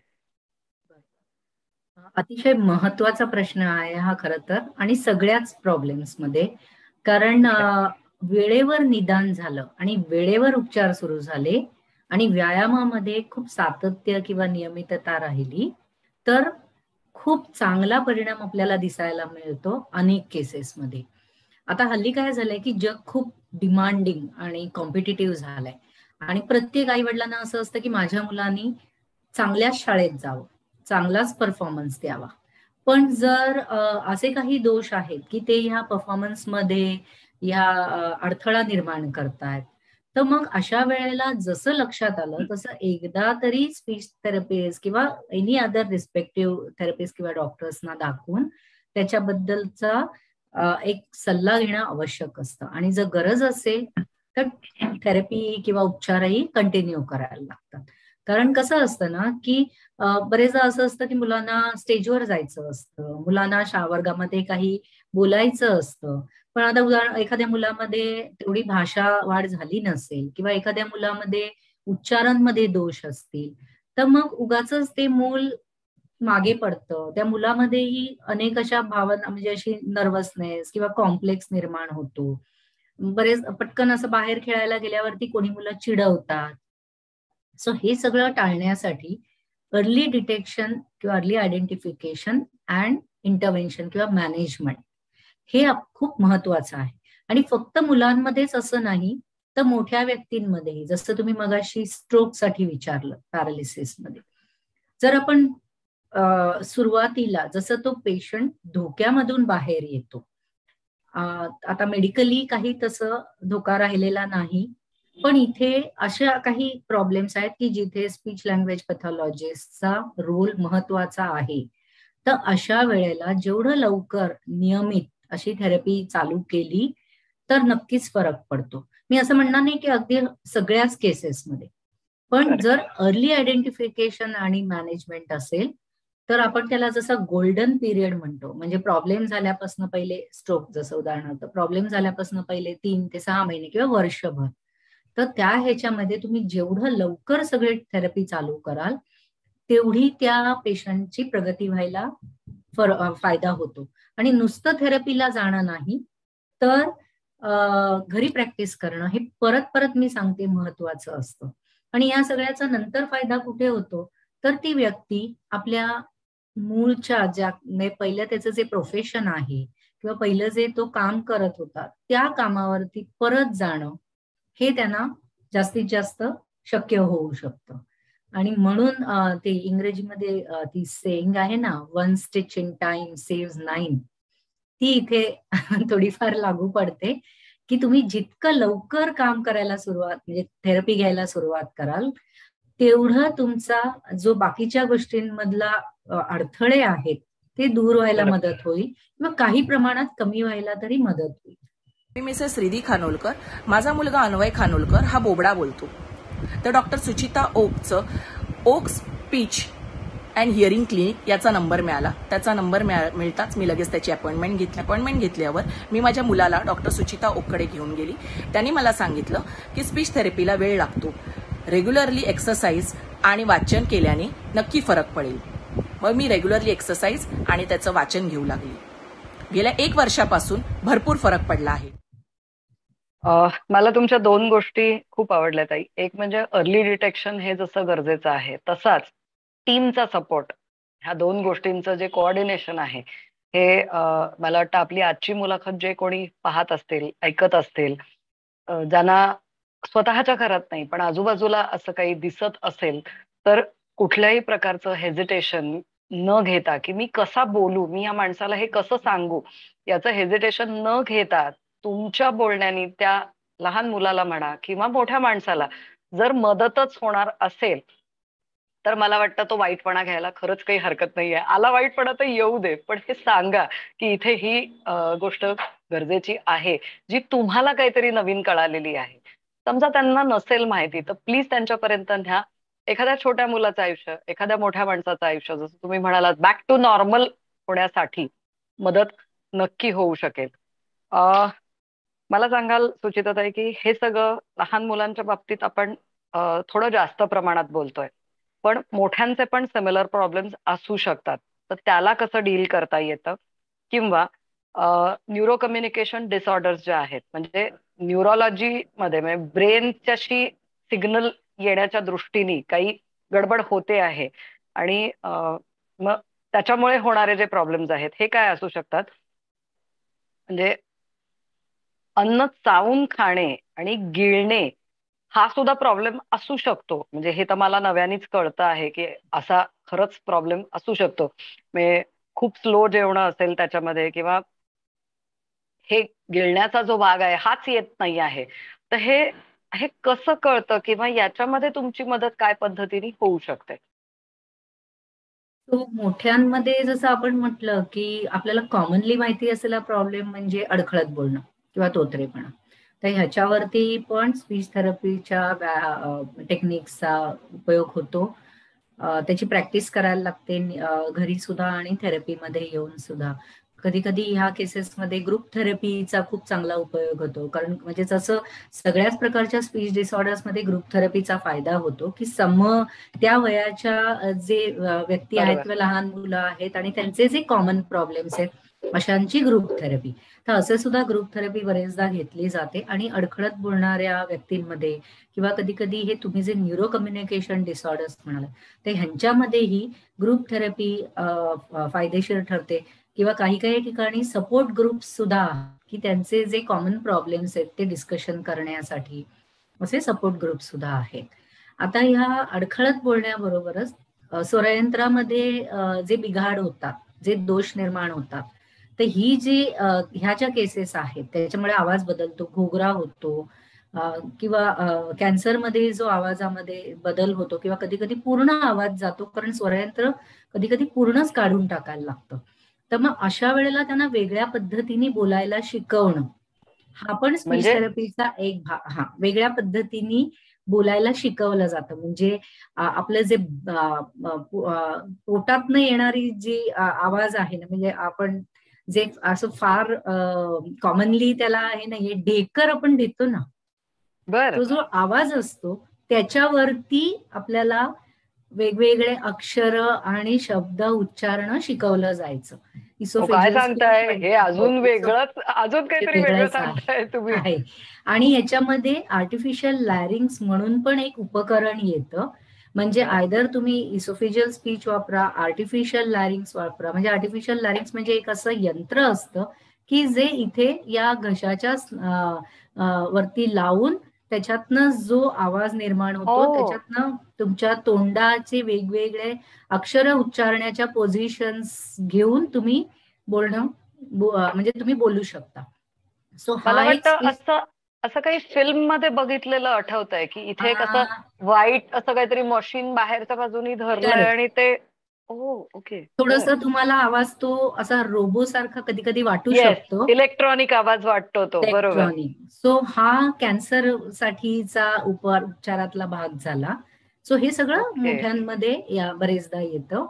अतिशय महत्वाचा प्रश्न आहे हा खरं तर, आणि सगळ्याच प्रॉब्लेम्स मध्ये. कारण वेळेवर निदान झालं आणि वेळेवर उपचार सुरू झाले आणि व्यायामामध्ये खूप सातत्य किंवा नियमितता राहिली तर खूप चांगला परिणाम आपल्याला दिसायला मिळतो अनेक केसेसमध्ये. आता हल्ली काय झालंय की जग खूप डिमांडिंग आणि कॉम्पिटिटिव्ह झालंय आणि प्रत्येक आई वडिलांना असं असतं की माझ्या मुलांनी चांगल्याच शाळेत जावं, चांगलाच परफॉर्मन्स द्यावा. पण जर असे काही दोष आहेत की ते ह्या परफॉर्मन्समध्ये अडथळा निर्माण करतायत, तर मग अशा वेळेला जसं लक्षात आलं तसं एकदा तरी स्पीच थेरपिस्ट किंवा एनी अदर रिस्पेक्टिव्ह थेरपिस्ट किंवा डॉक्टर्सना दाखवून त्याच्याबद्दलचा एक सल्ला घेणं आवश्यक असतं. आणि जर गरज असेल तर थेरपी किंवा उपचारही कंटिन्यू करायला लागतात. कारण कसं असतं ना की बरेचदा असं असतं की मुलांना स्टेजवर जायचं असतं, मुलांना वर्गामध्ये काही बोलायचं असतं, पण आता एखाद्या मुलामध्ये तेवढी भाषा वाढ झाली नसेल किंवा एखाद्या मुलामध्ये उच्चारांमध्ये दोष असतील, तर मग उगाचच ते मूल मागे पडतं. त्या मुलामध्येही अनेक अशा भावना म्हणजे अशी नर्वसनेस किंवा कॉम्प्लेक्स निर्माण होतो. बरेच पटकन असं बाहेर खेळायला गेल्यावरती कोणी मुलं चिडवतात. सो हे सगळं टाळण्यासाठी अर्ली डिटेक्शन किंवा अर्ली आयडेंटिफिकेशन अँड इंटरव्हेन्शन किंवा मॅनेजमेंट हे खूप महत्वाचं आहे. आणि फक्त मुलांमध्येच असं नाही, तर मोठ्या व्यक्तींमध्येही, जसं तुम्ही मगाशी स्ट्रोकसाठी विचारलं पॅरालिसिसमध्ये. जर आपण सुरुवातीला जसं तो पेशंट धोक्यामधून बाहेर येतो, आता मेडिकली काही तसं धोका राहिलेला नाही, पण इथे अशा काही प्रॉब्लेम्स आहेत की जिथे स्पीच लँग्वेज पॅथॉलॉजिस्टचा रोल महत्वाचा आहे. तर अशा वेळेला जेवढं लवकर नियमित अशी थेरपी चालू केली तर नक्कीच फरक पडतो. मी असं म्हणणार नाही की अगदी सगळ्याच केसेसमध्ये, पण जर अर्ली आयडेंटिफिकेशन आणि मॅनेजमेंट असेल तर आपण त्याला जसं गोल्डन पिरियड म्हणतो, म्हणजे प्रॉब्लेम झाल्यापासून पहिले स्ट्रोक, जसं उदाहरणार्थ प्रॉब्लेम झाल्यापासून पहिले 3 ते 6 महिने किंवा वर्षभर, तर त्या ह्याच्यामध्ये तुम्ही जेवढं लवकर सगळे थेरपी चालू कराल तेवढी त्या पेशंटची प्रगती व्हायला फायदा होतो. आणि नुसतं थेरपीला जाणं नाही तर घरी प्रॅक्टिस करणं हे परत परत मी सांगते महत्वाचं असतं. आणि या सगळ्याचा नंतर फायदा कुठे होतो, तर ती व्यक्ती आपल्या मूळच्या ज्या पहिलं त्याचं जे प्रोफेशन आहे किंवा पहिलं जे तो काम करत होता त्या कामावरती परत जाणं हे त्यांना जास्तीत जास्त शक्य होऊ शकतं. आणि म्हणून ते इंग्रजीमध्ये ती सेइंग आहे ना, 1 स्टिच इन टाइम सेव्हज 9, ती इथे थोडीफार लागू पडते की तुम्ही जितकं लवकर काम करायला सुरुवात म्हणजे थेरपी घ्यायला सुरुवात कराल तेवढं तुमचा जो बाकीच्या गोष्टींमधला अडथळे आहेत ते दूर व्हायला मदत होईल किंवा काही प्रमाणात कमी व्हायला तरी मदत होईल. मी मिसेस श्रीदी खानोलकर, माझा मुलगा अन्वय खानोलकर हा बोबडा बोलतो. तर डॉक्टर सुचिता ओकचं Oak speech and hearing clinic याचा नंबर मिळाला. त्याचा नंबर मिळताच मी लगेच त्याची अपॉइंटमेंट घेतली. अपॉइंटमेंट घेतल्यावर मी माझ्या मुलाला डॉक्टर सुचिता ओककडे घेऊन गेली. त्यांनी मला सांगितलं की स्पीच थेरपीला वेळ लागतो, रेग्युलरली एक्सरसाइज आणि वाचन केल्याने नक्की फरक पडेल. मग मी रेग्युलरली एक्सरसाइज आणि त्याचं वाचन घेऊ लागली. गेल्या 1 वर्षापासून भरपूर फरक पडला आहे. मला तुमच्या 2 गोष्टी खूप आवडल्या ताई. एक म्हणजे अर्ली डिटेक्शन हे जसं गरजेचं आहे, तसाच टीमचा सपोर्ट, ह्या 2 गोष्टींचं जे कोऑर्डिनेशन आहे हे मला वाटतं आपली आजची मुलाखत जे कोणी पाहत असतील, ऐकत असतील, ज्यांना स्वतःच्या घरात नाही पण आजूबाजूला असं काही दिसत असेल, तर कुठल्याही प्रकारचं हेजिटेशन न घेता की मी कसा बोलू, मी या माणसाला हे कसं सांगू, याचं हेजिटेशन न घेता तुमच्या बोलण्याने त्या लहान मुलाला म्हणा किंवा मोठ्या माणसाला जर मदतच होणार असेल तर मला वाटतं तो वाईटपणा घ्यायला खरंच काही हरकत नाहीये. आला वाईटपणा तर येऊ दे, पण हे सांगा की इथे ही गोष्ट गरजेची आहे जी तुम्हाला काहीतरी नवीन कळालेली आहे. समजा त्यांना नसेल माहिती तर प्लीज त्यांच्यापर्यंत न्या. एखाद्या छोट्या मुलाचं आयुष्य, एखाद्या मोठ्या माणसाचं आयुष्य, जसं तुम्ही म्हणालात बॅक टू नॉर्मल होण्यासाठी मदत नक्की होऊ शकेल. मला सांगाल सुचिताताई की हे सगळं लहान मुलांच्या बाबतीत आपण थोडं जास्त प्रमाणात बोलतोय, पण मोठ्यांचे पण सिमिलर प्रॉब्लेम्स असू शकतात. तर त्याला कसं डील करता येतं, किंवा न्यूरो कम्युनिकेशन डिसऑर्डर्स जे आहेत, म्हणजे न्यूरोलॉजी मध्ये म्हणजे ब्रेनच्याशी सिग्नल येण्याच्या दृष्टीने काही गडबड होते आहे आणि मग त्याच्यामुळे होणारे जे प्रॉब्लेम्स आहेत हे काय असू शकतात. म्हणजे अन्न चावून खाणे आणि गिळणे हा सुद्धा प्रॉब्लेम असू शकतो. म्हणजे हे तर मला नव्यानेच कळतं आहे की असा खरंच प्रॉब्लेम असू शकतो. म्हणजे खूप स्लो जेवण असेल त्याच्यामध्ये, किंवा हे गिळण्याचा जो भाग आहे हाच येत नाही आहे, तर हे कसं कळतं किंवा याच्यामध्ये तुमची मदत काय पद्धतीने होऊ शकते. तो मोठ्यांमध्ये जसं आपण म्हटलं की आपल्याला कॉमनली माहिती असलेला प्रॉब्लेम म्हणजे अडखळत बोलणं किंवा तोतरेपणा. तर ह्याच्यावरती पण स्पीच थेरपीच्या टेक्निक्सचा उपयोग होतो. त्याची प्रॅक्टिस करायला लागते घरी सुद्धा आणि थेरपीमध्ये येऊन सुद्धा. कधी कधी ह्या केसेसमध्ये ग्रुप थेरपीचा खूप चांगला उपयोग होतो. कारण म्हणजे जसं सगळ्याच प्रकारच्या स्पीच डिसऑर्डर्समध्ये ग्रुप थेरपीचा फायदा होतो, की त्या वयाच्या जे व्यक्ती आहेत बरोबर. किंवा लहान मुलं आहेत आणि त्यांचे जे कॉमन प्रॉब्लेम्स आहेत अशांची ग्रुप थेरपी. तर असे सुद्धा ग्रुप थेरपी बरेचदा घेतली जाते आणि अडखळत बोलणाऱ्या व्यक्तींमध्ये किंवा कधी कधी हे तुम्ही जे न्यूरो कम्युनिकेशन डिसऑर्डर्स म्हणाले ते ह्यांच्यामध्येही ग्रुप थेरपी फायदेशीर ठरते. किंवा काही काही ठिकाणी सपोर्ट ग्रुप सुद्धा की त्यांचे जे कॉमन प्रॉब्लेम्स आहेत ते डिस्कशन करण्यासाठी असे सपोर्ट ग्रुप सुद्धा आहेत. आता ह्या अडखळत बोलण्याबरोबरच स्वरयंत्रामध्ये जे बिघाड होतात, जे दोष निर्माण होतात, तर ही जी ह्या ज्या केसेस आहेत त्याच्यामुळे आवाज बदलतो, घोगरा होतो किंवा कॅन्सरमध्ये जो आवाजामध्ये बदल होतो किंवा कधी कधी पूर्ण आवाज जातो, कारण स्वरयंत्र कधी कधी पूर्णच काढून टाकायला लागतं. तर मग अशा वेळेला त्यांना वेगळ्या पद्धतीने बोलायला शिकवणं हा पण स्पीच म्हणजे थेरपीचा एक भाग. हा, वेगळ्या पद्धतीने बोलायला शिकवलं जातं. म्हणजे आपलं जे पोटातनं येणारी जी आवाज आहे ना, म्हणजे आपण जे असं फार कॉमनली त्याला हे नाहीये, ढेकर आपण देतो ना, बर तो जो आवाज असतो त्याच्यावरती आपल्याला वेगवेगळे अक्षर आणि शब्द उच्चारणं शिकवलं जायचं. काय इसोफेजियल स्पीच सांगताय, हे अजून वेगळंच, अजून काहीतरी वेगळं वेगळंच सांगताय तुम्ही. आहे. आणि ह्याच्यामध्ये आर्टिफिशियल लॅरिंग्स म्हणून पण एक उपकरण येतं. म्हणजे हा. आयदर तुम्ही इसोफेजियल स्पीच वापरा, आर्टिफिशियल लॅरिंग्स वापरा. म्हणजे आर्टिफिशियल लॅरिंग्स म्हणजे एक असं यंत्र असतं की जे इथे या घशाच्या वरती लावून त्याच्यातनं जो आवाज निर्माण होतो हो त्याच्यातनं तुमच्या तोंडाचे वेगवेगळे अक्षर उच्चारण्याच्या पोझिशन्स घेऊन तुम्ही बोलणं म्हणजे तुम्ही बोलू शकता. सो मला हा एक वाटतं स्पीच असं असं काही फिल्म मध्ये बघितलेलं आठवतंय की इथे एक असं व्हाईट असं काहीतरी मशीन बाहेरच्या बाजूनी धरलंय करेक्ट. आणि ते ओ ओके थोडस बर तुम्हाला आवाज तो असा रोबो सारखा कधी कधी वाटू येस शकतो, इलेक्ट्रॉनिक आवाज वाटतो तो बरोबर. इलेक्ट्रॉनिक. सो हा कॅन्सर साठीचा उपचारातला भाग झाला. सो हे सगळं ओके मोठ्यांमध्ये या बरेचदा येतं.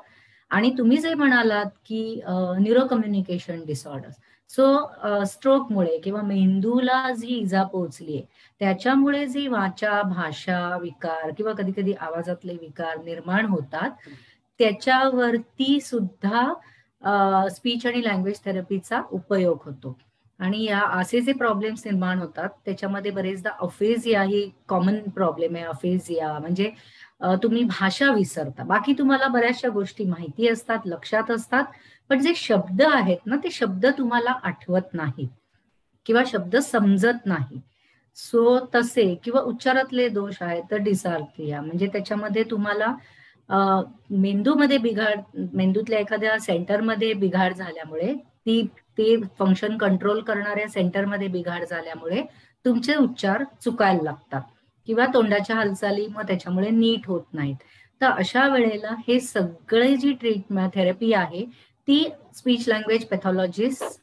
आणि तुम्ही जे म्हणालात की न्यूरो कम्युनिकेशन डिसऑर्डर्स, सो स्ट्रोकमुळे किंवा मेंदूला जी इजा पोहोचलीये त्याच्यामुळे जी वाचा भाषा विकार किंवा कधी कधी आवाजातले विकार निर्माण होतात त्याच्यावरती सुद्धा स्पीच आणि लँग्वेज थेरपीचा उपयोग होतो. आणि या असे जे प्रॉब्लेम्स निर्माण होतात त्याच्यामध्ये बरेचदा अफेजिया ही कॉमन प्रॉब्लेम आहे. अफेजिया म्हणजे तुम्ही भाषा विसरता. बाकी तुम्हाला बऱ्याचशा गोष्टी माहिती असतात, लक्षात असतात, पण जे शब्द आहेत ना ते शब्द तुम्हाला आठवत नाहीत किंवा शब्द समजत नाही. सो तसे किंवा उच्चारातले दोष आहेत तर डिसार्थिया म्हणजे त्याच्यामध्ये तुम्हाला मेंदूमध्ये बिघाड, मेंदूतल्या एखाद्या सेंटरमध्ये बिघाड झाल्यामुळे ते फंक्शन कंट्रोल करणाऱ्या सेंटरमध्ये बिघाड झाल्यामुळे तुमचे उच्चार चुकायला लागतात किंवा तोंडाच्या हालचाली मग त्याच्यामुळे नीट होत नाहीत. तर अशा वेळेला हे सगळे जी ट्रीटमेंट थेरपी आहे ती स्पीच लँग्वेज पॅथॉलॉजिस्ट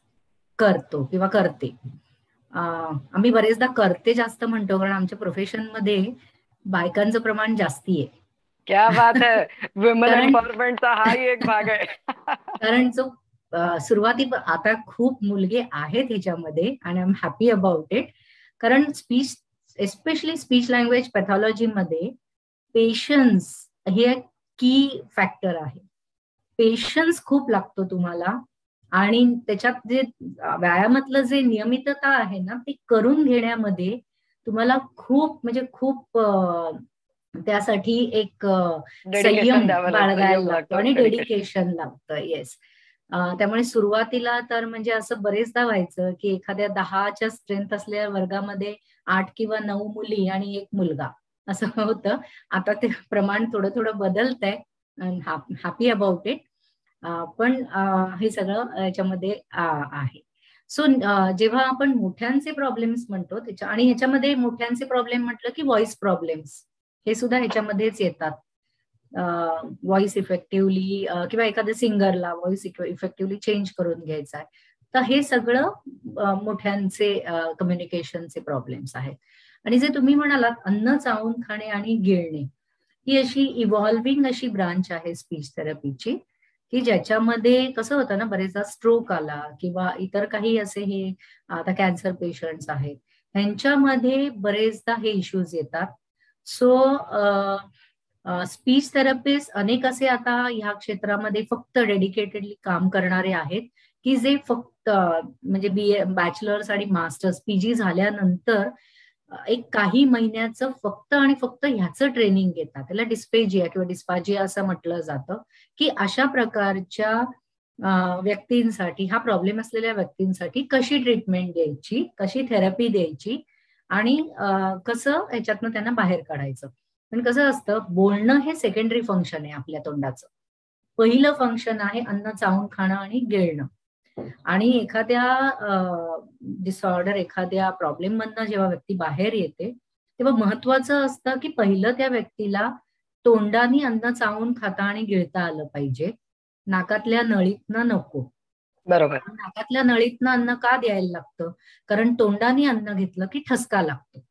करतो किंवा करते. आम्ही बरेचदा करते जास्त म्हणतो कारण आमच्या प्रोफेशनमध्ये बायकांचं प्रमाण जास्ती आहे. क्या बात है, विमन कारण एम्पॉवरमेंटचा हाही एक भाग आहे. कारण जो आता खूप मुलगे आहेत ह्याच्यामध्ये आणि I am happy about it. कारण speech especially speech language pathology मध्ये पेशन्स हे एक की फॅक्टर आहे. पेशन्स खूप लागतो तुम्हाला आणि त्याच्यात जे व्यायामातलं जे नियमितता आहे ना ती करून घेण्यामध्ये तुम्हाला खूप म्हणजे खूप त्यासाठी एक डेडिकेशन संयम द्यावं लागतं, बाळगायला योग लागतो लागतो, आणि डेडिकेशन. डेडिकेशन लागतं. येस. त्यामुळे सुरुवातीला तर म्हणजे असं बरेचदा व्हायचं की एखाद्या 10च्या स्ट्रेंथ असलेल्या वर्गामध्ये 8 किंवा 9 मुली आणि 1 मुलगा असं होतं. आता ते प्रमाण थोडं थोडं बदलतंय. Happy about it. पण हे सगळं याच्यामध्ये आहे. सो जेव्हा आपण मोठ्यांचे प्रॉब्लेम्स म्हणतो त्याच्या आणि ह्याच्यामध्ये मोठ्यांचे प्रॉब्लेम म्हटलं की व्हॉइस प्रॉब्लेम्स हे सुद्धा ह्याच्यामध्येच येतात. व्हॉइस इफेक्टिव्हली किंवा एखाद्या सिंगरला व्हॉइस इफेक्टिव्हली चेंज करून घ्यायचा आहे. तर हे सगळं मोठ्यांचे कम्युनिकेशनचे प्रॉब्लेम्स आहेत. आणि जे तुम्ही म्हणालात अन्न चावून खाणे आणि गिळणे ही अशी इव्हॉल्विंग अशी ब्रांच आहे स्पीच थेरपीची. की ज्याच्यामध्ये कसं होतं ना, बरेचदा स्ट्रोक आला किंवा इतर काही असे हे आता कॅन्सर पेशंट्स आहेत, ह्यांच्यामध्ये बरेचदा हे इश्यूज येतात. सो स्पीच थेरपिस्ट अनेक असे आता ह्या क्षेत्रामध्ये फक्त डेडिकेटेडली काम करणारे आहेत, की जे फक्त म्हणजे बॅचलर्स आणि मास्टर्स पीजी झाल्यानंतर एक काही महिन्याचं फक्त आणि फक्त ह्याचं ट्रेनिंग घेतात. त्याला डिस्पेजिया किंवा डिस्पाजिया असं म्हटलं जातं, की अशा प्रकारच्या व्यक्तींसाठी, हा प्रॉब्लेम असलेल्या व्यक्तींसाठी कशी ट्रीटमेंट द्यायची, कशी थेरपी द्यायची आणि कसं ह्याच्यातनं त्यांना बाहेर काढायचं. पण कसं असतं, बोलणं हे सेकंडरी फंक्शन आहे आपल्या तोंडाचं. पहिलं फंक्शन आहे अन्न चावून खाणं आणि गिळणं. आणि एखाद्या डिसऑर्डर, एखाद्या प्रॉब्लेम मधनं जेव्हा व्यक्ती बाहेर येते, तेव्हा महत्वाचं असतं की पहिलं त्या व्यक्तीला तोंडाने अन्न चावून खाता आणि गिळता आलं पाहिजे, नाकातल्या नळीतनं नको. बरोबर. नाकातल्या नळीतनं अन्न का द्यायला लागतं? कारण तोंडाने अन्न घेतलं की ठसका लागतो,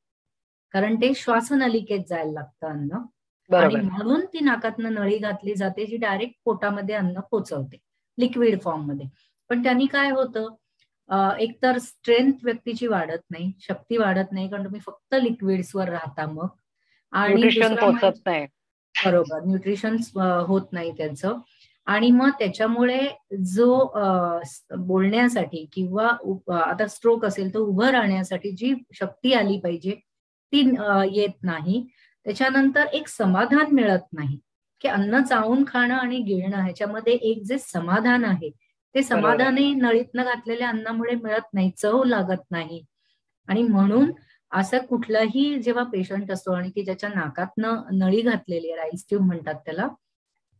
कारण ते श्वासनलिकेत जायला लागतं अन्न, आणि बरोबर. म्हणून ती नाकातनं नळी घातली जाते जी डायरेक्ट पोटामध्ये अन्न पोचवते लिक्विड फॉर्म मध्ये. पण त्यांनी काय होतं, एकतर स्ट्रेंथ व्यक्तीची वाढत नाही, शक्ती वाढत नाही, कारण तुम्ही फक्त लिक्विड्सवर राहता मग, आणि न्यूट्रिशन दुसरा पोचत नाही. बरोबर, न्यूट्रिशन होत नाही त्याचं. आणि मग त्याच्यामुळे जो बोलण्यासाठी किंवा आता स्ट्रोक असेल तर उभं राहण्यासाठी जी शक्ती आली पाहिजे ती येत नाही. त्याच्यानंतर एक समाधान मिळत नाही, की अन्न चावून खाणं आणि गिळणं ह्याच्यामध्ये एक जे समाधान आहे ते समाधानही नळीतनं घातलेल्या अन्नामुळे मिळत नाही, चव लागत नाही. आणि म्हणून असं कुठलाही जेव्हा पेशंट असतो आणि की ज्याच्या नाकातनं नळी घातलेली आहे, राईस ट्यूब म्हणतात त्याला,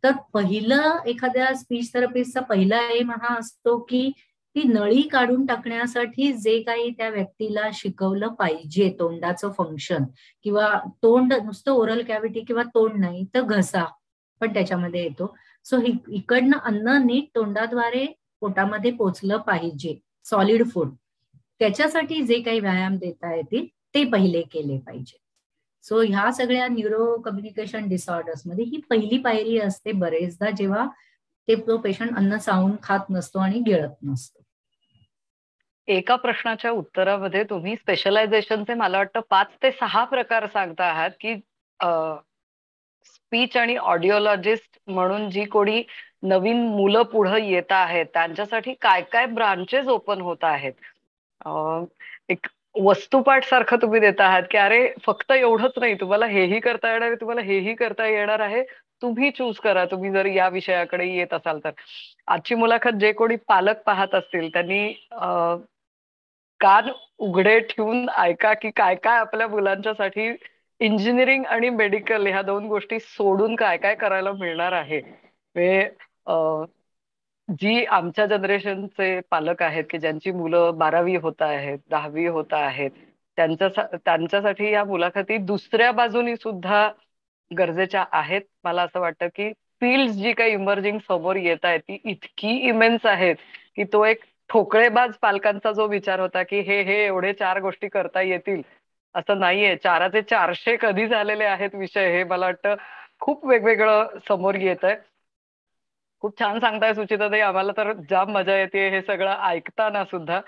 तर पहिलं एखाद्या स्पीच थेरपिस्टचा पहिला एम हा असतो की ती नळी काढून टाकण्यासाठी जे काही त्या व्यक्तीला शिकवलं पाहिजे, तोंडाचं फंक्शन किंवा तोंड नुसतं ओरल कॅव्हिटी किंवा तोंड नाही तर घसा पण त्याच्यामध्ये येतो. सो इकडनं अन्न नीट तोंडाद्वारे पोटामध्ये पोचलं पाहिजे, सॉलिड फूड. त्याच्यासाठी जे काही व्यायाम देता येतील ते पहिले केले पाहिजे. सो ह्या सगळ्या न्यूरो कम्युनिकेशन डिसऑर्डर्स मध्ये ही पहिली पायरी असते बरेचदा, जेव्हा तो पेशंट अन्न चावून खात नसतो आणि गिळत नसतो. एका प्रश्नाच्या उत्तरामध्ये तुम्ही स्पेशलायझेशनचे मला वाटतं 5 ते 6 प्रकार सांगता आहात, की स्पीच आणि ऑडिओलॉजिस्ट म्हणून जी कोणी नवीन मुलं पुढे येत आहेत त्यांच्यासाठी काय काय ब्रांचेस ओपन होत आहेत. एक वस्तुपाठ सारखं तुम्ही देत आहात, की अरे फक्त एवढंच नाही, तुम्हाला हेही करता येणार आहे, तुम्हाला हेही करता येणार आहे, तुम्ही चूज करा, तुम्ही जर या विषयाकडे येत असाल तर. आजची मुलाखत जे कोणी पालक पाहत असतील त्यांनी कान उघडे ठेवून ऐका, की काय काय आपल्या मुलांच्यासाठी इंजिनिअरिंग आणि मेडिकल ह्या 2 गोष्टी सोडून काय काय करायला मिळणार आहे. जी आमच्या जनरेशनचे पालक आहेत की ज्यांची मुलं 12वी होत आहेत, 10वी होत आहेत, त्यांच्यासाठी या मुलाखती दुसऱ्या बाजूनी सुद्धा गरजेच्या आहेत. मला असं वाटतं की फील्ड्स जी काही इमर्जिंग समोर येत आहेत ती इतकी इमेन्स आहेत की तो एक ठोकळेबाज पालकांचा जो विचार होता की हे एवढे 4 गोष्टी करता येतील, असं नाहीये. 4चे 400 कधी झालेले आहेत विषय, हे मला वाटतं खूप वेगवेगळं समोर येत आहे. खूप छान सांगताय सुचिताताई, आम्हाला तर जाम मजा येते हे सगळं ऐकताना सुद्धा.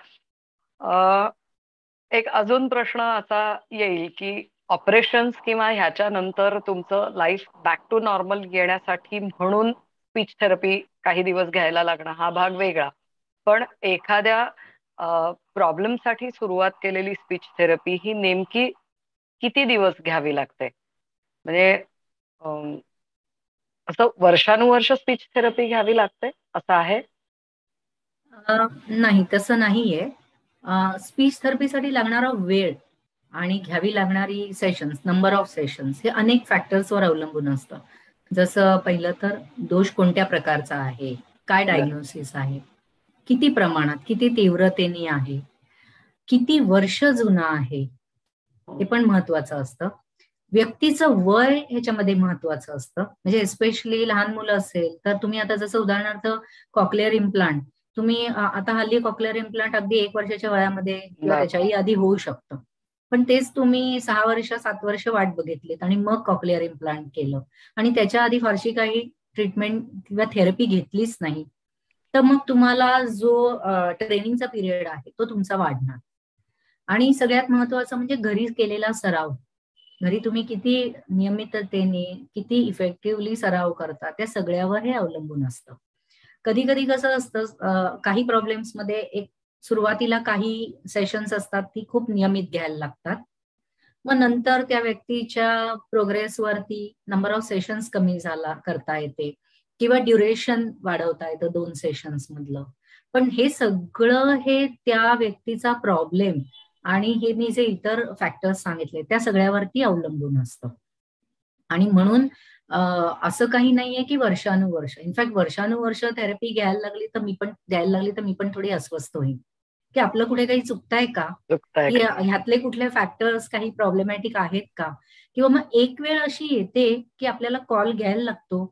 एक अजून प्रश्न असा येईल की ऑपरेशन्स किंवा ह्याच्या नंतर तुमचं लाईफ बॅक टू नॉर्मल येण्यासाठी म्हणून स्पीच थेरपी काही दिवस घ्यायला लागणं हा भाग वेगळा, पण एखाद्या प्रॉब्लेमसाठी सुरुवात केलेली स्पीच थेरपी ही नेमकी किती दिवस घ्यावी लागते? म्हणजे असं वर्षानुवर्ष स्पीच थेरपी घ्यावी लागते असं आहे? नाही, तसं नाहीये. स्पीच थेरपीसाठी लागणारा वेळ आणि घ्यावी लागणारी सेशन्स, नंबर ऑफ सेशन्स हे अनेक फॅक्टर्सवर अवलंबून असतं. जसं पहिलं तर दोष कोणत्या प्रकारचा आहे, काय डायग्नोसिस आहे, किती प्रमाणात, किती तीव्रतेने आहे, किती वर्ष जुना आहे, हे पण महत्वाचं असतं. व्यक्तीचं वय ह्याच्यामध्ये महत्वाचं असतं. म्हणजे एस्पेशली लहान मुलं असेल तर तुम्ही आता जसं उदाहरणार्थ कॉक्लिअर इम्प्लांट, तुम्ही आता हल्ली कॉक्लिअर इम्प्लांट अगदी 1 वर्षाच्या वयामध्ये किंवा त्याच्याही आधी होऊ शकतं, पण तेच तुम्ही 6 वर्ष 7 वर्ष वाट बघितलीत आणि मग कॉक्लिअर इम्प्लांट केलं आणि त्याच्या आधी फारशी काही ट्रीटमेंट किंवा थेरपी घेतलीच नाही, तर मग तुम्हाला जो ट्रेनिंगचा पिरियड आहे तो तुमचा वाढणार. आणि सगळ्यात महत्वाचं म्हणजे घरी केलेला सराव. घरी तुम्ही किती नियमिततेने, किती इफेक्टिव्हली सराव करता, त्या सगळ्यावर हे अवलंबून असतं. कधी कधी कसं असतं, काही प्रॉब्लेम्स मध्ये एक सुरुवातीला काही सेशन्स असतात ती खूप नियमित घ्यायला लागतात. मग नंतर त्या व्यक्तीच्या प्रोग्रेसवरती नंबर ऑफ सेशन्स कमी करता येते किंवा ड्युरेशन वाढवता येतं 2 सेशन्स मधलं. पण हे सगळं हे त्या व्यक्तीचा प्रॉब्लेम आणि हे मी जे इतर फॅक्टर्स सांगितले त्या सगळ्यावरती अवलंबून असतं. आणि म्हणून असं काही नाहीये की वर्षानुवर्ष, इनफॅक्ट वर्षानुवर्ष थेरपी द्यायला लागली तर मी पण थोडी अस्वस्थ होईल की आपलं कुठे काही चुकतंय का, चुकताय की का? ह्यातले कुठले फॅक्टर्स काही प्रॉब्लेमॅटिक आहेत का. किंवा मग एक वेळ अशी येते की आपल्याला कॉल घ्यायला लागतो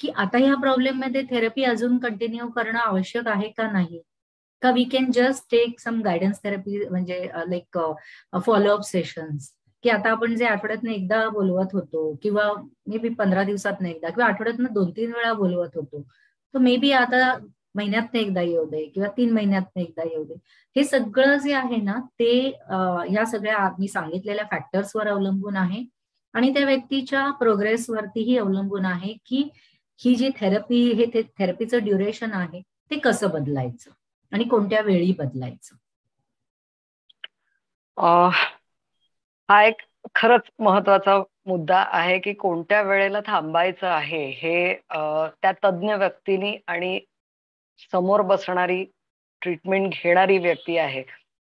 की आता ह्या प्रॉब्लेम मध्ये थेरपी अजून कंटिन्यू करणं आवश्यक आहे का नाही, का we can just take some guidance therapy, म्हणजे लाईक फॉलोअप सेशन्स, की आता आपण जे आठवड्यातनं एकदा बोलवत होतो किंवा मे बी 15 दिवसातनं एकदा किंवा आठवड्यातनं 2-3 वेळा बोलवत होतो, तर मे बी आता महिन्यातनं एकदा येऊ दे किंवा 3 महिन्यातनं एकदा येऊ दे. हे सगळं जे आहे ना ते ह्या सगळ्या मी सांगितलेल्या फॅक्टर्सवर अवलंबून आहे आणि त्या व्यक्तीच्या प्रोग्रेसवरतीही अवलंबून आहे की ही जी थेरपी, हे थेरपीचं ड्युरेशन आहे ते कसं बदलायचं आणि कोणत्या वेळी बदलायचं. अं, हा एक खरंच महत्वाचा मुद्दा आहे की कोणत्या वेळेला थांबायचं आहे हे त्या तज्ज्ञ व्यक्तीनी आणि समोर बसणारी ट्रीटमेंट घेणारी व्यक्ती आहे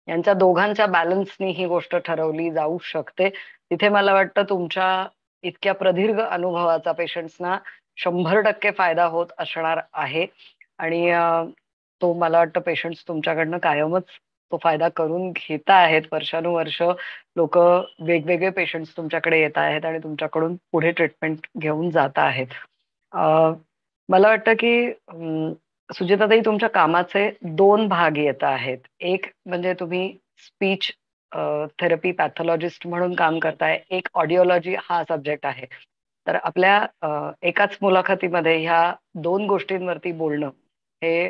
यांच्या दोघांच्या बॅलन्सनी ही गोष्ट ठरवली जाऊ शकते. तिथे मला वाटतं तुमच्या इतक्या प्रदीर्घ अनुभवाचा पेशंट्सना 100% फायदा होत असणार आहे. आणि तो मला वाटतं पेशंट्स तुमच्याकडनं कायमच तो फायदा करून घेत आहेत. वर्षानुवर्ष लोक वेगवेगळे पेशंट्स तुमच्याकडे येत आहेत आणि तुमच्याकडून पुढे ट्रीटमेंट घेऊन जात आहेत. मला वाटतं की सुजेताताई, तुमच्या कामाचे 2 भाग येत आहेत. एक म्हणजे तुम्ही स्पीच थेरपी पॅथॉलॉजिस्ट म्हणून काम करताय. एक ऑडिओलॉजी हा सब्जेक्ट आहे. तर आपल्या एकाच मुलाखतीमध्ये ह्या 2 गोष्टींवरती बोलणं हे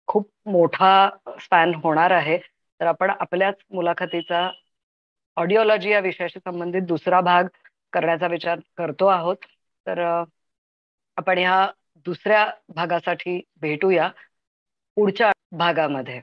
खूप मोठा स्पॅन होणार आहे. तर आपण आपल्याच मुलाखतीचा ऑडिओलॉजी या विषयाशी संबंधित दुसरा भाग करण्याचा विचार करतो आहोत. तर आपण ह्या दुसऱ्या भागासाठी भेटूया पुढच्या भागामध्ये.